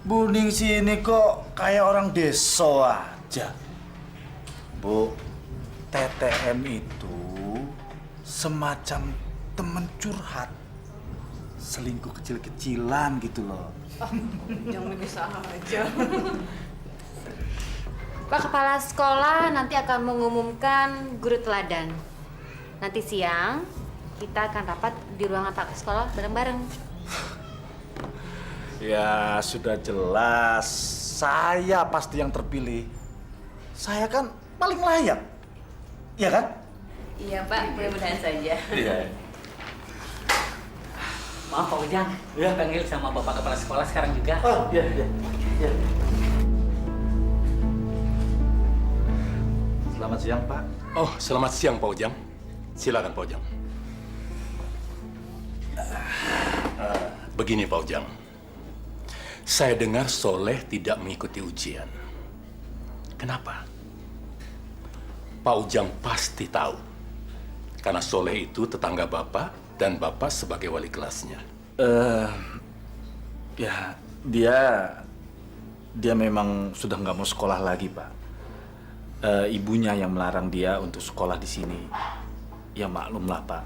Bu Ningsih ini kok kayak orang desa aja. Bu, TTM itu semacam temen curhat. Selingkuh kecil-kecilan gitu loh. Jangan bisa aja. Pak Kepala Sekolah nanti akan mengumumkan guru teladan. Nanti siang kita akan rapat di ruangan Pak Sekolah bareng-bareng. Ya sudah jelas, saya pasti yang terpilih. Saya kan paling layak, iya kan? Iya Pak, mudah-mudahan saja. Iya. Maaf Pak Ujang, panggil sama Bapak Kepala Sekolah sekarang juga. Oh iya. Selamat siang Pak. Oh, selamat siang Pak Ujang. Silakan Pak Ujang. Begini Pak Ujang, saya dengar Soleh tidak mengikuti ujian. Kenapa? Pak Ujang pasti tahu. Karena Soleh itu tetangga Bapak dan Bapak sebagai wali kelasnya. Ya dia memang sudah nggak mau sekolah lagi Pak. Ibunya yang melarang dia untuk sekolah di sini. Ya maklumlah Pak.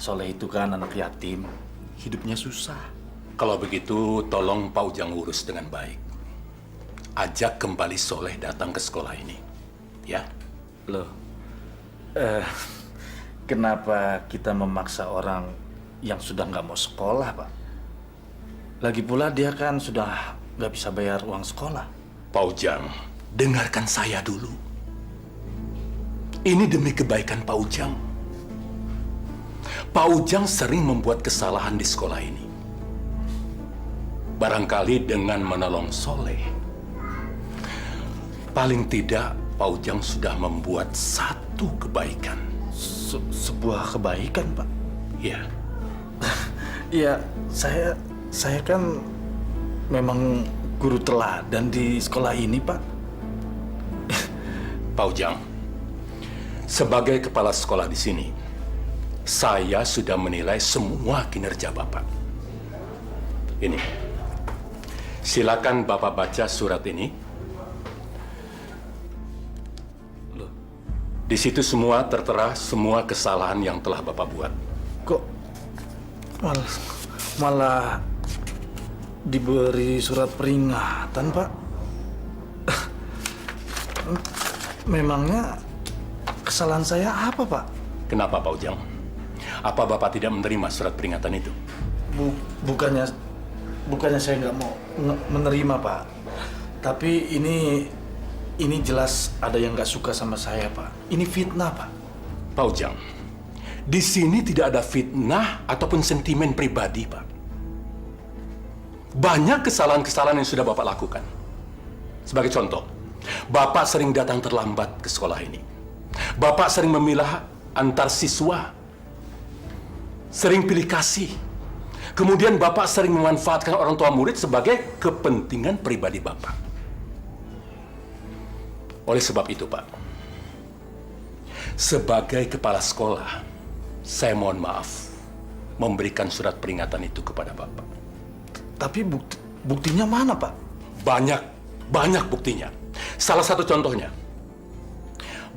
Soleh itu kan anak yatim, hidupnya susah. Kalau begitu, tolong Pak Ujang urus dengan baik. ajak kembali Soleh datang ke sekolah ini. Ya? Loh, kenapa kita memaksa orang yang sudah nggak mau sekolah, Pak? Lagi pula dia kan sudah nggak bisa bayar uang sekolah. Pak Ujang, dengarkan saya dulu. Ini demi kebaikan Pak Ujang. Pak Ujang sering membuat kesalahan di sekolah ini. Barangkali dengan menolong Soleh, paling tidak Pak Ujang sudah membuat satu kebaikan. Sebuah kebaikan, Pak? Iya. Iya, saya kan memang guru teladan di sekolah ini, Pak. Pak Ujang, sebagai kepala sekolah di sini, saya sudah menilai semua kinerja Bapak. Ini, silakan Bapak baca surat ini. Di situ semua tertera semua kesalahan yang telah Bapak buat. Kok malah diberi surat peringatan, Pak? Memangnya kesalahan saya apa, Pak? Kenapa, Pak Ujang? Apa Bapak tidak menerima surat peringatan itu? Bukannya saya nggak mau menerima, Pak. Tapi ini jelas ada yang nggak suka sama saya, Pak. Ini fitnah, Pak. Pak Ujang, di sini tidak ada fitnah ataupun sentimen pribadi, Pak. Banyak kesalahan-kesalahan yang sudah Bapak lakukan. Sebagai contoh, Bapak sering datang terlambat ke sekolah ini. Bapak sering memilah antar siswa. Sering pilih kasih. Kemudian Bapak sering memanfaatkan orang tua murid sebagai kepentingan pribadi Bapak. Oleh sebab itu, Pak, sebagai kepala sekolah, saya mohon maaf memberikan surat peringatan itu kepada Bapak. Tapi buktinya mana, Pak? Banyak buktinya. Salah satu contohnya,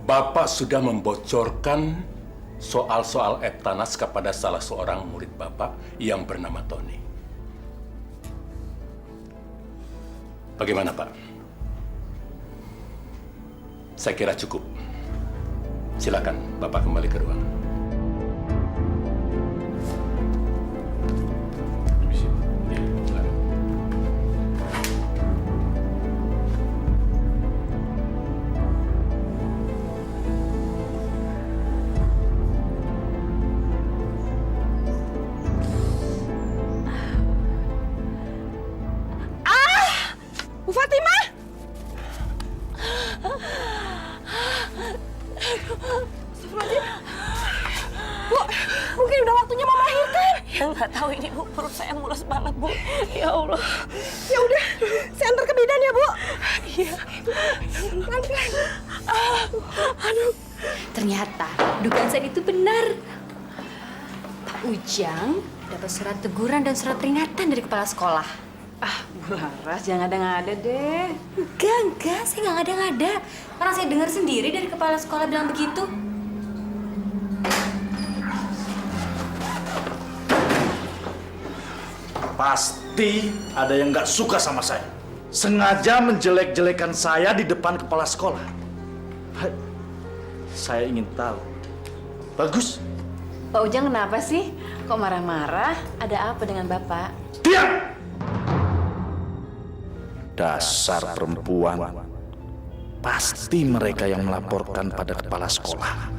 Bapak sudah membocorkan soal-soal Eptanas kepada salah seorang murid Bapak yang bernama Tony. Bagaimana, Pak? Saya kira cukup. Silakan Bapak kembali ke ruangan. Bu Fatimah! Bu, mungkin udah waktunya mau melahirkan. Ya nggak tahu ini, Bu. Perut saya mulus banget, Bu. Ya Allah. Ya udah, saya antar ke bidan ya, Bu. Iya. Pelan-pelan. Aduh. Ternyata dugaan saya itu benar. Pak Ujang dapat surat teguran dan surat peringatan dari kepala sekolah. Bu Laras, jangan ngada-ngada deh. Enggak, saya nggak ngada-ngada. Orang saya dengar sendiri dari kepala sekolah bilang begitu. Pasti ada yang nggak suka sama saya. Sengaja menjelek-jelekan saya di depan kepala sekolah. Saya ingin tahu. Bagus. Pak Ujang kenapa sih? Kok marah-marah? Ada apa dengan Bapak? Diam! Dasar perempuan. Pasti mereka yang melaporkan pada kepala sekolah.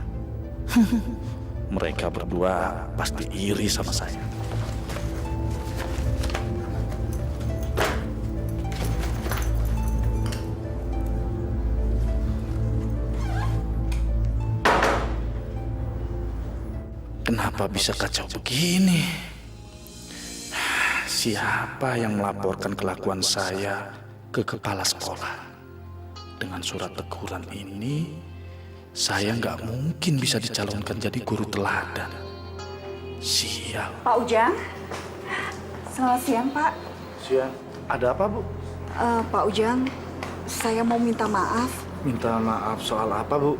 Mereka berdua pasti iri sama saya. Kenapa bisa kacau begini? Siapa yang melaporkan kelakuan saya ke kepala sekolah? Dengan surat teguran ini, saya nggak mungkin bisa dicalonkan jadi guru teladan. Sial. Pak Ujang, selamat siang, Pak. Siang. Ada apa, Bu? Pak Ujang, saya mau minta maaf. Minta maaf soal apa, Bu?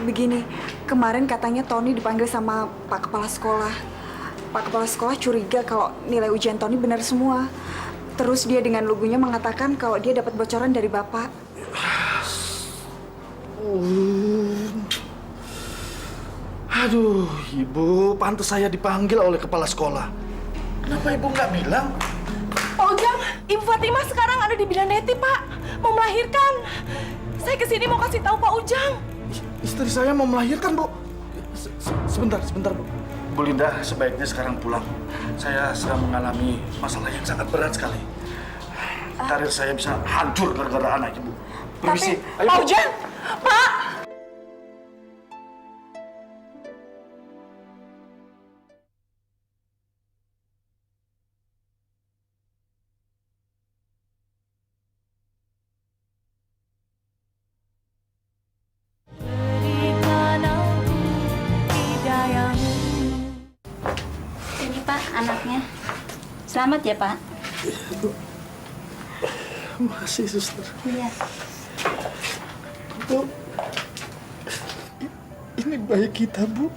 Begini, kemarin katanya Tony dipanggil sama Pak Kepala Sekolah. Pak Kepala Sekolah curiga kalau nilai ujian Tony benar semua. Terus dia dengan lugunya mengatakan kalau dia dapat bocoran dari Bapak. Aduh, Ibu, pantas saya dipanggil oleh kepala sekolah. Kenapa Ibu nggak bilang? Pak Ujang, Ibu Fatimah sekarang ada di bidan Neti, Pak. Mau melahirkan. Saya kesini mau kasih tahu Pak Ujang. Istri saya mau melahirkan, Bu. Sebentar, Bu. Bu Linda, sebaiknya sekarang pulang. Saya sedang mengalami masalah yang sangat berat sekali. Karir saya bisa hancur gara-gara anak Ibu. Permisi. Ayo, Pak Bu. Ujang, Pak. Ini Pak, anaknya. Selamat ya Pak. Makasih, Suster. Iya. Bu, ini bayi kita, Bu.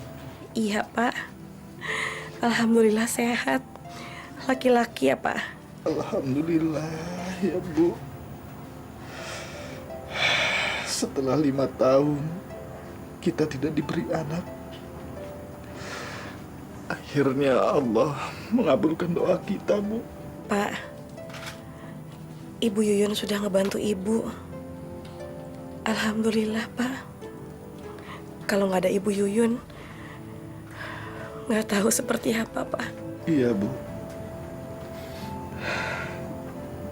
Iya, Pak. Alhamdulillah sehat. Laki-laki ya, Pak? Alhamdulillah ya, Bu. Setelah 5 tahun kita tidak diberi anak, akhirnya Allah mengabulkan doa kita, Bu. Pak, Ibu Yuyun sudah ngebantu Ibu. Alhamdulillah, Pak. Kalau nggak ada Ibu Yuyun, nggak tahu seperti apa, Pak. Iya, Bu.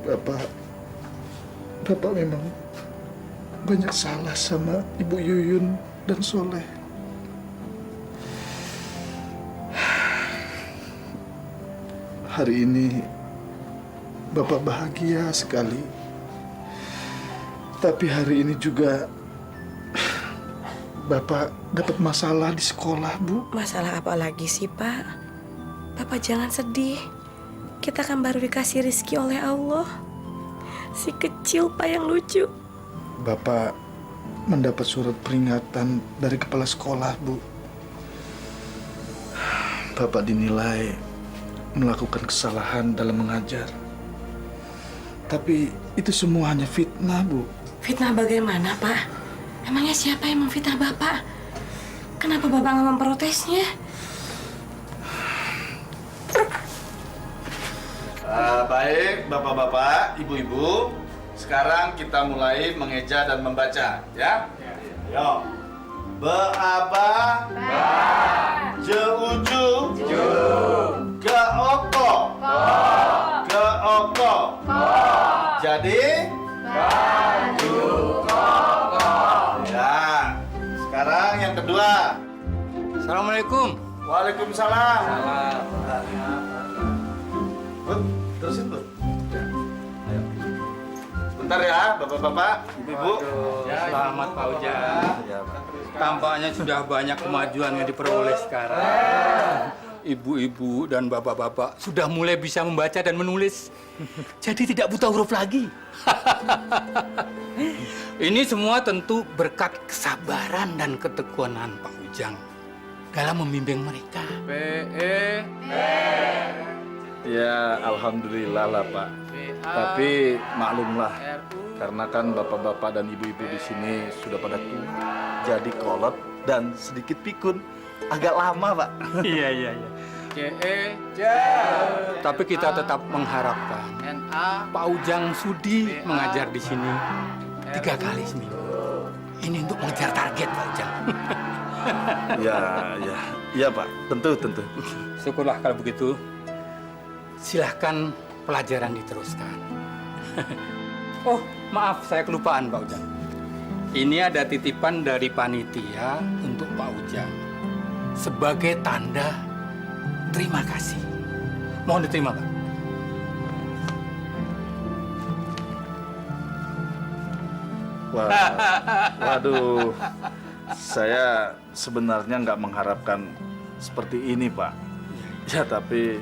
Bapak memang banyak salah sama Ibu Yuyun dan Soleh. Hari ini Bapak bahagia sekali. Tapi hari ini juga Bapak dapat masalah di sekolah, Bu. Masalah apa lagi sih, Pak? Bapak jangan sedih. Kita kan baru dikasih rezeki oleh Allah. Si kecil, Pak, yang lucu. Bapak mendapat surat peringatan dari kepala sekolah, Bu. Bapak dinilai melakukan kesalahan dalam mengajar. Tapi itu semua hanya fitnah, Bu. Fitnah bagaimana, Pak? Emangnya siapa yang memfitnah Bapak? Kenapa Bapak nggak memprotesnya? Baik, Bapak-bapak, Ibu-ibu. Sekarang kita mulai mengeja dan membaca, ya? Yo. Beaba. Ba. Jeuju. Ju. Geoko. Ko. Geoko. Ko. Jadi? Baju koko. Ya. Sekarang yang kedua. Assalamualaikum. Waalaikumsalam. Bud, terusin, Bud. Ayo. Sebentar ya, Bapak-bapak, Ibu-ibu. Selamat Pak Ujang. Tampaknya sudah banyak kemajuan yang diperoleh sekarang. Ibu-ibu dan bapak-bapak sudah mulai bisa membaca dan menulis. Jadi tidak buta huruf lagi. Ini semua tentu berkat kesabaran dan ketekunan Pak Ujang dalam membimbing mereka. Ya, alhamdulillah lah, Pak. Tapi maklumlah, karena kan bapak-bapak dan ibu-ibu di sini sudah pada tua, jadi kolot dan sedikit pikun. Agak lama, Pak. Iya. Tapi kita tetap mengharapkan Pak Ujang sudi mengajar di sini 3 kali seminggu. Ini untuk mengejar target, Pak Ujang. Ya, Pak. Tentu. Syukurlah kalau begitu. Silahkan pelajaran diteruskan. Oh, maaf, saya kelupaan, Pak Ujang. Ini ada titipan dari panitia untuk Pak Ujang sebagai tanda terima kasih. Mohon diterima, Pak. Waduh, saya sebenarnya nggak mengharapkan seperti ini, Pak. Ya, tapi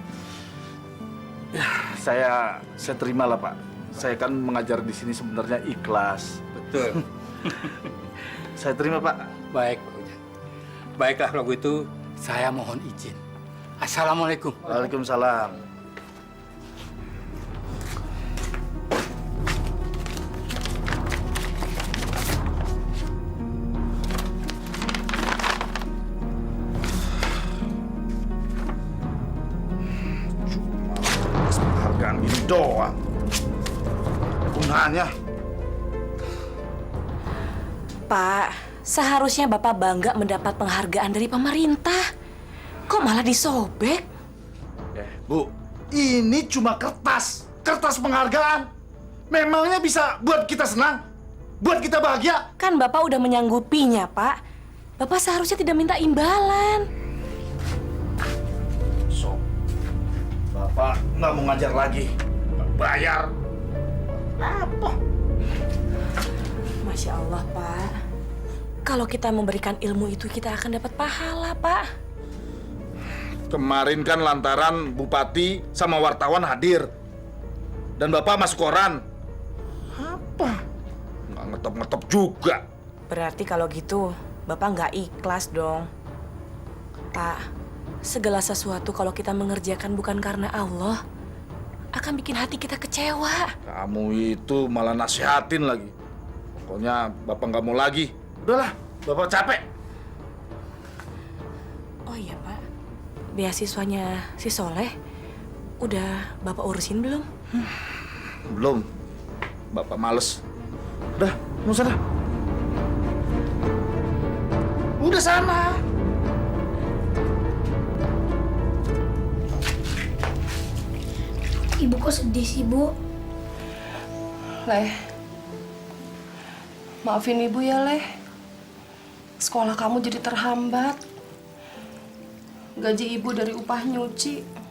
ya, saya terimalah, Pak. Saya kan mengajar di sini sebenarnya ikhlas. Betul. Saya terima, Pak. Baik, Pak Ujang. Baiklah kalau begitu, saya mohon izin. Assalamualaikum. Waalaikumsalam. doang. Gunanya. Pak, seharusnya Bapak bangga mendapat penghargaan dari pemerintah. Kok malah disobek? Bu, ini cuma kertas. Kertas penghargaan. Memangnya bisa buat kita senang? Buat kita bahagia? Kan Bapak udah menyanggupinya, Pak. Bapak seharusnya tidak minta imbalan. So, Bapak nggak mau ngajar lagi. Nggak bayar. Apa? Masya Allah, Pak. Kalau kita memberikan ilmu itu, kita akan dapat pahala, Pak. Kemarin kan lantaran Bupati sama wartawan hadir. Dan Bapak masuk koran. Apa? Nggak ngetop-ngetop juga. Berarti kalau gitu, Bapak nggak ikhlas dong. Pak, segala sesuatu kalau kita mengerjakan bukan karena Allah, akan bikin hati kita kecewa. Kamu itu malah nasihatin lagi. Pokoknya Bapak nggak mau lagi. Udahlah, Bapak capek. Oh iya, Pak. Beasiswanya si Soleh, udah Bapak urusin belum? Belum. Bapak males. Udah, mau sana. Udah sana. Ibu kok sedih sih, Bu? Leh, maafin ibu ya, Leh. Sekolah kamu jadi terhambat. Gaji ibu dari upah nyuci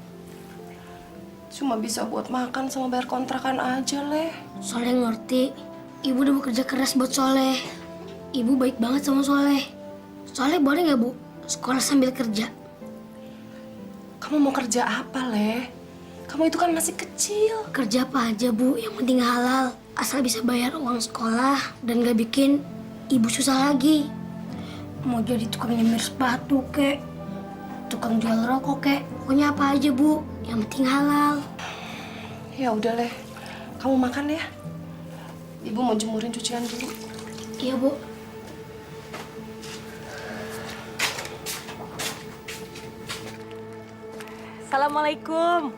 cuma bisa buat makan sama bayar kontrakan aja, Leh. Soleh ngerti. Ibu udah bekerja keras buat Soleh. Ibu baik banget sama Soleh. Soleh boleh nggak, Bu, sekolah sambil kerja? Kamu mau kerja apa, Leh? Kamu itu kan masih kecil. Kerja apa aja, Bu, yang penting halal. Asal bisa bayar uang sekolah dan gak bikin ibu susah lagi. Mau jadi tukang nyemir sepatu, kek. Tukang jual rokok, kek. Pokoknya apa aja, Bu, yang penting halal. Ya udah, Leh. Kamu makan ya. Ibu mau jemurin cucian dulu. Iya, Bu. Assalamualaikum.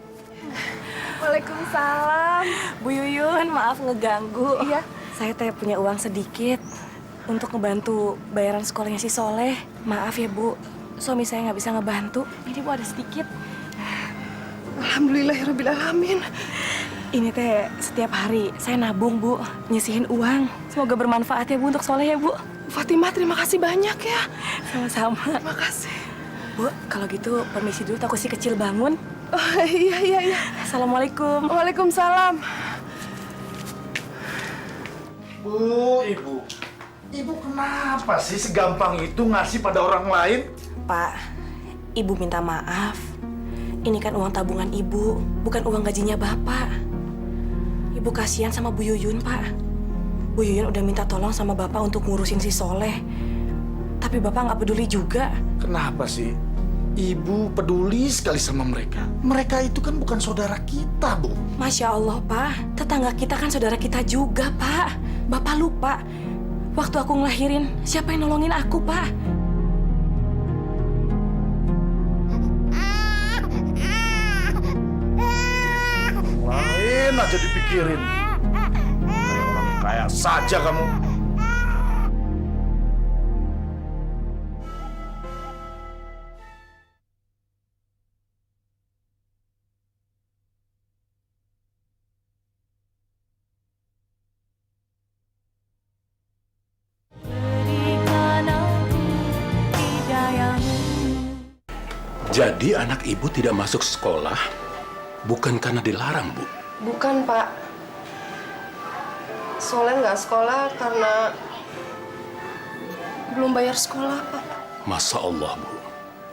Waalaikumsalam. Bu Yuyun, maaf ngeganggu. Iya. Saya teh punya uang sedikit untuk ngebantu bayaran sekolahnya si Soleh. Maaf ya, Bu. Suami saya nggak bisa ngebantu. Ini, Bu, ada sedikit. Alhamdulillahirrabbilalamin. Ini teh setiap hari saya nabung, Bu. Nyisihin uang. Semoga bermanfaat ya, Bu, untuk Soleh ya, Bu. Fatimah, terima kasih banyak ya. Sama-sama. Terima kasih. Bu, kalau gitu permisi dulu, takut si kecil bangun. Oh, iya. Assalamualaikum. Waalaikumsalam. Bu, Ibu. Ibu kenapa sih segampang itu ngasih pada orang lain? Pak, Ibu minta maaf. Ini kan uang tabungan Ibu, bukan uang gajinya Bapak. Ibu kasihan sama Bu Yuyun, Pak. Bu Yuyun udah minta tolong sama Bapak untuk ngurusin si Soleh. Tapi Bapak nggak peduli juga. Kenapa sih? Ibu peduli sekali sama mereka. Mereka itu kan bukan saudara kita, Bu. Masya Allah, Pak. Tetangga kita kan saudara kita juga, Pak. Bapak lupa. Waktu aku ngelahirin, siapa yang nolongin aku, Pak? Lain aja dipikirin. Kayak orang kaya saja kamu. Jadi anak ibu tidak masuk sekolah bukan karena dilarang, Bu? Bukan, Pak. Soleh nggak sekolah karena belum bayar sekolah, Pak. Masya Allah, Bu.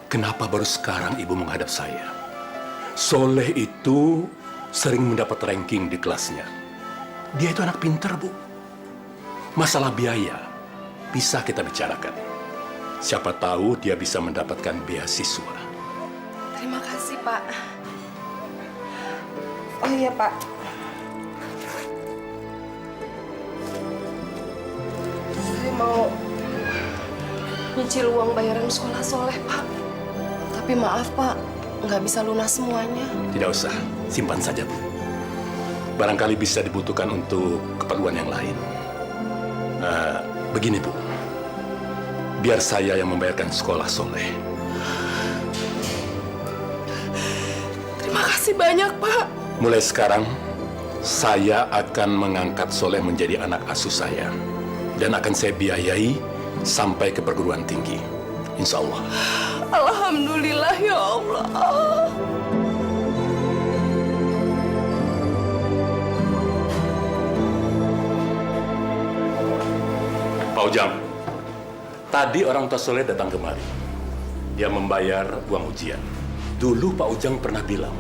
Kenapa baru sekarang ibu menghadap saya? Soleh itu sering mendapat ranking di kelasnya. Dia itu anak pintar, Bu. Masalah biaya bisa kita bicarakan. Siapa tahu dia bisa mendapatkan beasiswa. Terima kasih, Pak. Oh iya, Pak. Saya mau nyicil uang bayaran sekolah Soleh, Pak. Tapi maaf, Pak, nggak bisa lunas semuanya. Tidak usah, simpan saja, Bu. barangkali bisa dibutuhkan untuk keperluan yang lain. Begini Bu, biar saya yang membayarkan sekolah Soleh. Terima kasih banyak, Pak. Mulai sekarang, saya akan mengangkat Soleh menjadi anak asuh saya. Dan akan saya biayai sampai ke perguruan tinggi. Insya Allah. Alhamdulillah ya Allah. Pak Ujang, tadi orang tua Soleh datang kemari. Dia membayar uang ujian. Dulu Pak Ujang pernah bilang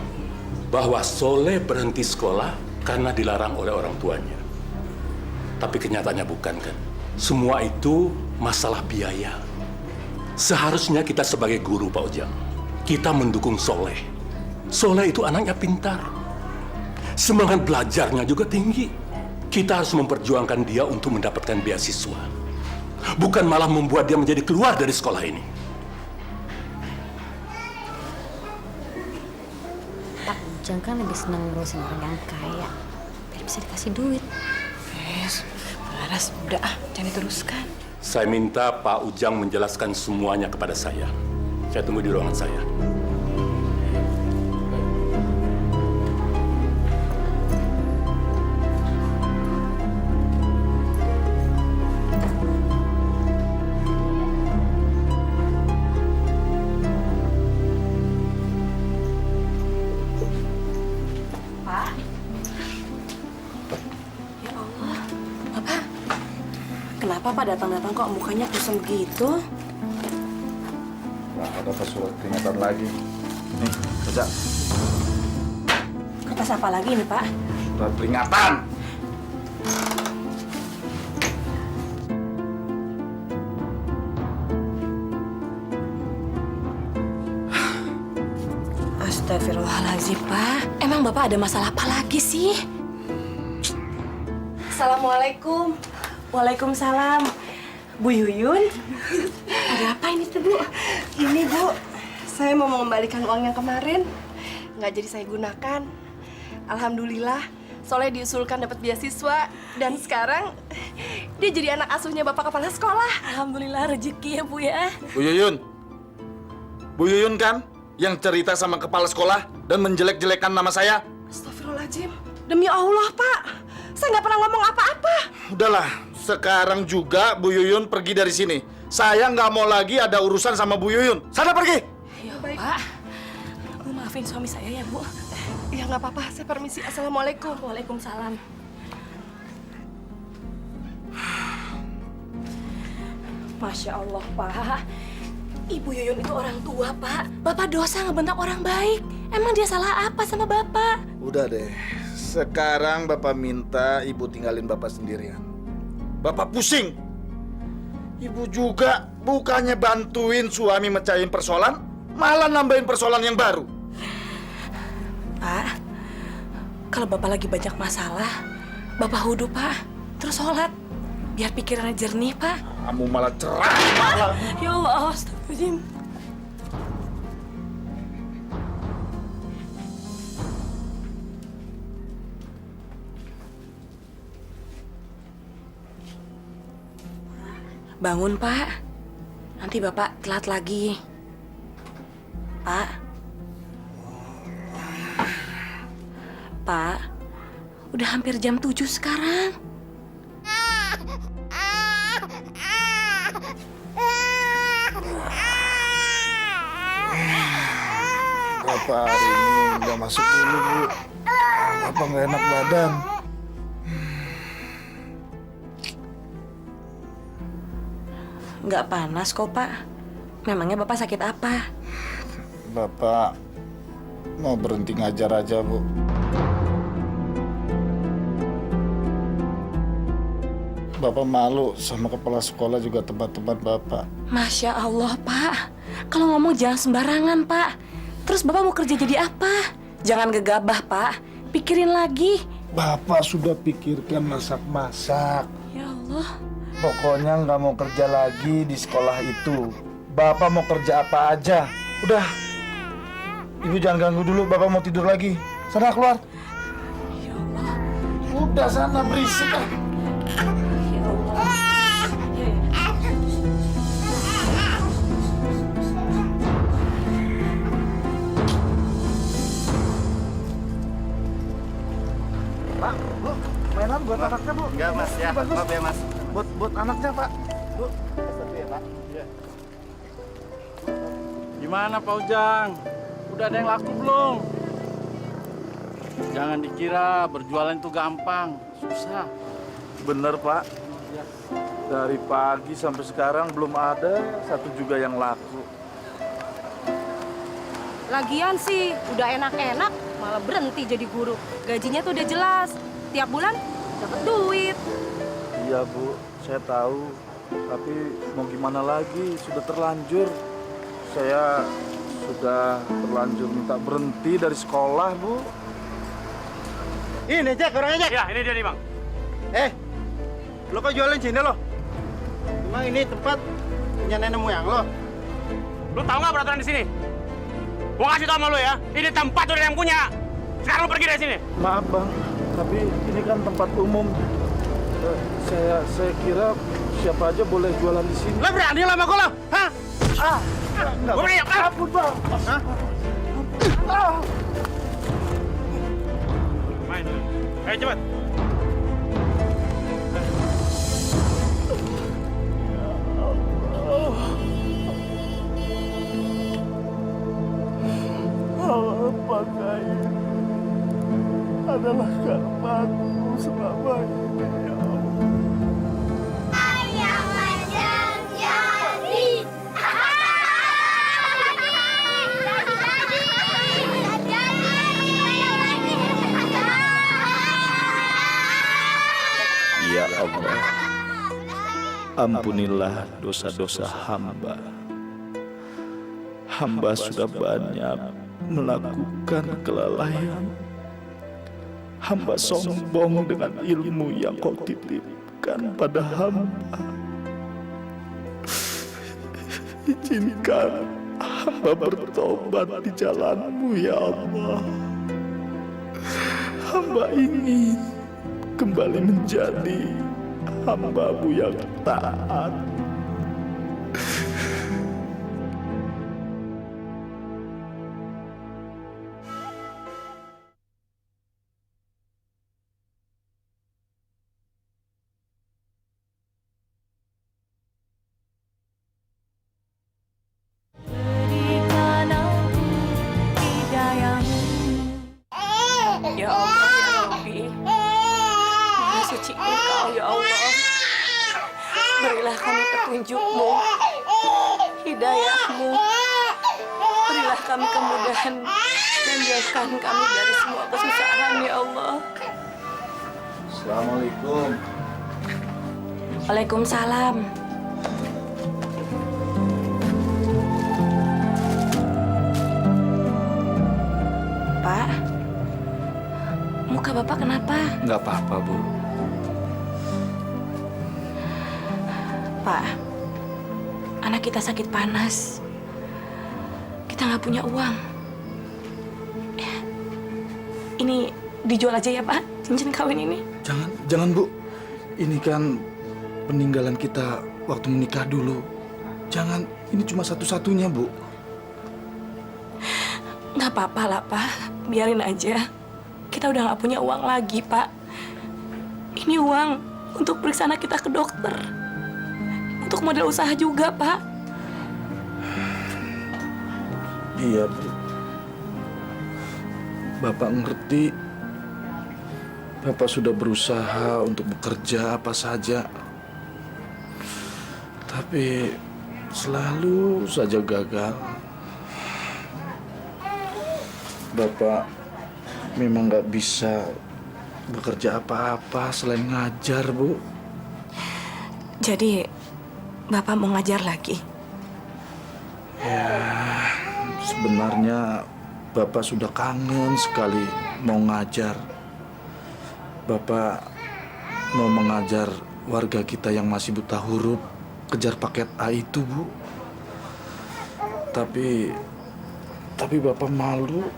bahwa Soleh berhenti sekolah karena dilarang oleh orang tuanya. Tapi kenyataannya bukan kan? Semua itu masalah biaya. Seharusnya kita sebagai guru Pak Ujang, kita mendukung Soleh. Soleh itu anaknya pintar. Semangat belajarnya juga tinggi. Kita harus memperjuangkan dia untuk mendapatkan beasiswa. Bukan malah membuat dia menjadi keluar dari sekolah ini. Pak Ujang kan lebih senang ngurusin orang yang kaya, biar bisa dikasih duit. Laras, udah jangan diteruskan. Saya minta Pak Ujang menjelaskan semuanya kepada saya. Saya tunggu di ruangan saya. Kenapa Pak datang-datang kok mukanya kusam begitu? Wah, ada surat peringatan lagi. Nih, baca. Kertas apa lagi nih Pak? Surat peringatan. Astagfirullahaladzim Pak. Emang Bapak ada masalah apa lagi sih? Assalamualaikum. Waalaikumsalam. Bu Yuyun, Ada apa ini tuh, Bu? Ini, Bu. Saya mau mengembalikan uang yang kemarin. Nggak jadi saya gunakan. Alhamdulillah, Soleh diusulkan dapat beasiswa. Dan sekarang, dia jadi anak asuhnya Bapak Kepala Sekolah. Alhamdulillah rezeki ya, Bu ya. Bu Yuyun. Bu Yuyun kan yang cerita sama kepala sekolah dan menjelek-jelekan nama saya? Astagfirullahaladzim. Demi Allah, Pak. Saya nggak pernah ngomong apa-apa. Udahlah, sekarang juga Bu Yuyun pergi dari sini. Saya nggak mau lagi ada urusan sama Bu Yuyun. Sana pergi. Ya Pak, Bu maafin suami saya ya Bu. Ya nggak apa-apa, saya permisi. Assalamualaikum. Waalaikumsalam. Masya Allah Pak, Ibu Yuyun itu orang tua Pak. Bapak dosa ngebentak orang baik. Emang dia salah apa sama Bapak? Udah deh, sekarang Bapak minta Ibu tinggalin Bapak sendirian. Bapak pusing. Ibu juga bukannya bantuin suami mecahin persoalan, malah nambahin persoalan yang baru. Pak, kalau Bapak lagi banyak masalah, Bapak wudhu Pak, terus sholat. Biar pikirannya jernih Pak. Kamu malah cerah. Malah. Ya Allah, astagfirullahaladzim. Bangun, Pak. Nanti Bapak telat lagi. Pak. Pak, udah hampir jam 7 sekarang. Bapak hari ini nggak masuk dulu, Bu. Bapak nggak enak badan. Nggak panas kok, Pak. Memangnya Bapak sakit apa? Bapak mau berhenti ngajar aja, Bu. Bapak malu sama kepala sekolah juga teman-teman Bapak. Masya Allah, Pak. Kalau ngomong jangan sembarangan, Pak. Terus Bapak mau kerja jadi apa? Jangan gegabah, Pak. Pikirin lagi. Bapak sudah pikirkan masak-masak. Ya Allah. Pokoknya nggak mau kerja lagi di sekolah itu. Bapak mau kerja apa aja. Udah. Ibu jangan ganggu dulu, Bapak mau tidur lagi. Sana keluar. Ya Allah. Udah sana berisik ah. Pak, Bu, mainan buat anaknya, Bu. Enggak, Mas, ya. Bagus. Maaf ya, Mas. Buat anaknya, Pak. Bu. Satu ya, Pak. Iya. Gimana Pak Ujang? Udah ada yang laku belum? Jangan dikira berjualan itu gampang, susah. Bener, Pak. Dari pagi sampai sekarang belum ada satu juga yang laku. Lagian sih udah enak-enak malah berhenti jadi guru. Gajinya tuh udah jelas. Tiap bulan dapat duit. Iya, Bu. Saya tahu. Tapi mau gimana lagi? Sudah terlanjur. Saya sudah terlanjur minta berhenti dari sekolah, Bu. Ini Jack, orangnya Jack. Ya, ini dia nih Bang. Lo kok jualan sini lo? Emang ini tempat punya nenek moyang lo? Lu tahu nggak peraturan di sini? Gua kasih tau sama lu ya, ini tempat udah yang punya. Sekarang lu pergi dari sini. Maaf, Bang. Tapi ini kan tempat umum. Saya kira siapa aja boleh jualan di sini. Lo berani lo sama gua lo? Hah? Gua berani. Ampun, Bang. Hah? Main. Ayo cepet. Apakah ini adalah karmaku selama ini, ya Allah? Ayam Ujang jadi. Ya Allah, ampunilah dosa-dosa hamba. Hamba sudah banyak melakukan kelalaian. Hamba sombong dengan ilmu yang kau titipkan pada hamba. Izinkan hamba bertobat di jalan-Mu, ya Allah. Hamba ingin kembali menjadi hamba-Mu yang taat. Ya Allah, ya Rabbi. Maha suci Engkau, ya Allah. Berilah kami petunjuk-Mu, hidayah-Mu. Berilah kami kemudahan dan jauhkan kami dari semua kesusahan, ya Allah. Assalamualaikum. Waalaikumsalam. Pak, muka Bapak kenapa? Nggak apa-apa, Bu. Pak, anak kita sakit panas. Kita nggak punya uang. Ini dijual aja ya, Pak, cincin kawin ini. Jangan, Bu. Ini kan peninggalan kita waktu menikah dulu. Jangan, ini cuma satu-satunya, Bu. Nggak apa-apa lah, Pak. Biarin aja. Kita udah nggak punya uang lagi, Pak. Ini uang untuk periksa anak kita ke dokter. Untuk modal usaha juga, Pak. Iya, Bu. Bapak ngerti. Bapak sudah berusaha untuk bekerja apa saja. Tapi selalu saja gagal. Bapak memang nggak bisa bekerja apa-apa selain ngajar, Bu. Jadi, Bapak mau ngajar lagi? Ya, sebenarnya Bapak sudah kangen sekali mau ngajar. Bapak mau mengajar warga kita yang masih buta huruf, kejar paket A itu, Bu. Tapi Bapak malu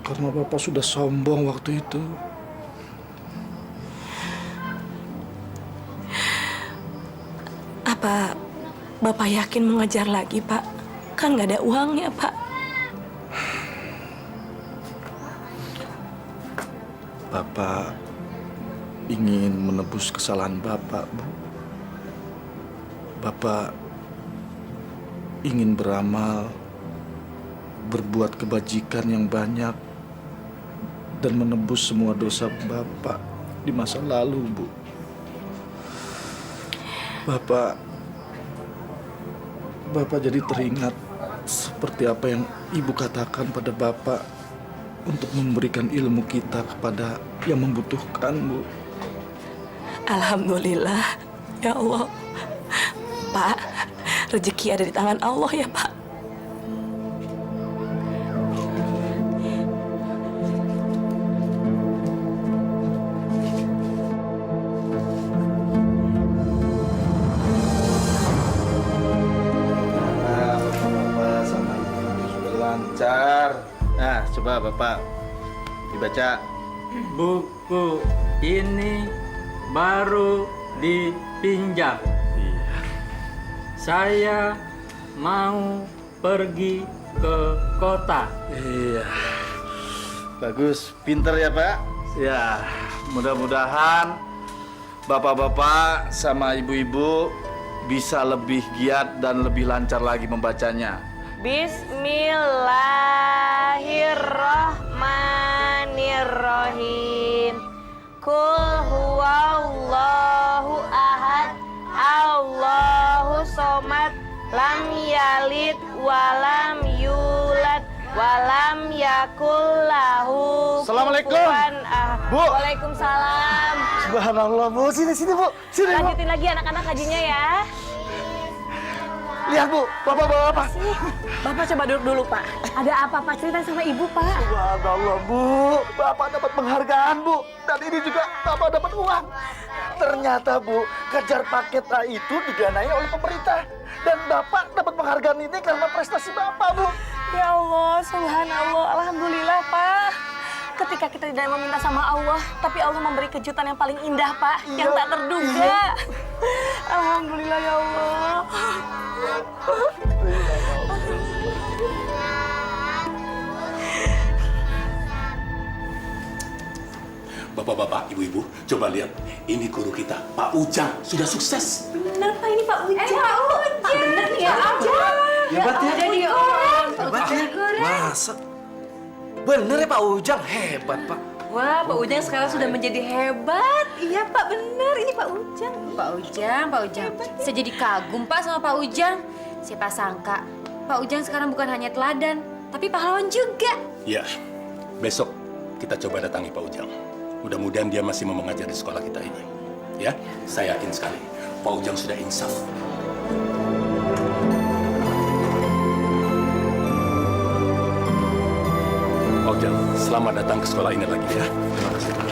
karena Bapak sudah sombong waktu itu. Apa Bapak yakin mengajar lagi, Pak? Kan nggak ada uangnya, Pak. Bapak ingin menebus kesalahan Bapak, Bu. Bapak ingin beramal, berbuat kebajikan yang banyak, dan menebus semua dosa Bapak di masa lalu, Bu. Bapak jadi teringat seperti apa yang Ibu katakan pada Bapak untuk memberikan ilmu kita kepada yang membutuhkan, Bu. Alhamdulillah, ya Allah. Pak, rezeki ada di tangan Allah ya, Pak. Bapak sama Ibu sudah lancar. Nah, coba Bapak dibaca. Buku ini baru dipinjam. Saya mau pergi ke kota. Iya. Bagus, pinter ya, Pak. Ya, mudah-mudahan Bapak-bapak sama ibu-ibu bisa lebih giat dan lebih lancar lagi membacanya. Bismillahirrahmanirrahim. Kul huwallahu ahad, Allahu somad, lam yalid walam yulad walam yakul lahu Assalamualaikum. kufuwan ahad. Bu. Waalaikumsalam. Subhanallah, Bu. Sini, Bu. Sini, Bu. Lanjutin lagi anak-anak hajinya ya. Lihat, Bu. Bapak bawa apa? Bapak coba duduk dulu, Pak. Ada apa, Pak? Cerita sama Ibu, Pak. Subhanallah, Bu. Bapak dapat penghargaan, Bu. Dan ini juga Bapak dapat uang. Ternyata, Bu, kejar paket A itu didanai oleh pemerintah. Dan Bapak dapat penghargaan ini karena prestasi Bapak, Bu. Ya Allah, subhanallah, alhamdulillah, Pak. Ketika kita tidak meminta sama Allah, tapi Allah memberi kejutan yang paling indah, Pak, yang tak terduga. Alhamdulillah ya Allah. Bapak-bapak, ibu-ibu, coba lihat. Ini guru kita, Pak Ujang, sudah sukses. Benar, Pak, ini Pak Ujang. Pak Ujang. Pak, benar nih ya, Ujang. Hebat ya. Jadi orang. Hebat ya. Masa? Bener ya Pak Ujang, hebat Pak. Wah, Pak Ujang sekarang sudah menjadi hebat. Iya, Pak, benar. Ini Pak Ujang. Pak Ujang. Saya jadi kagum, Pak, sama Pak Ujang. Siapa sangka, Pak Ujang sekarang bukan hanya teladan, tapi pahlawan juga. Ya, besok kita coba datangi Pak Ujang. Mudah-mudahan dia masih mau mengajar di sekolah kita ini. Ya, saya yakin sekali Pak Ujang sudah insaf. Pak Ujang, selamat datang ke sekolah ini lagi ya. Terima kasih.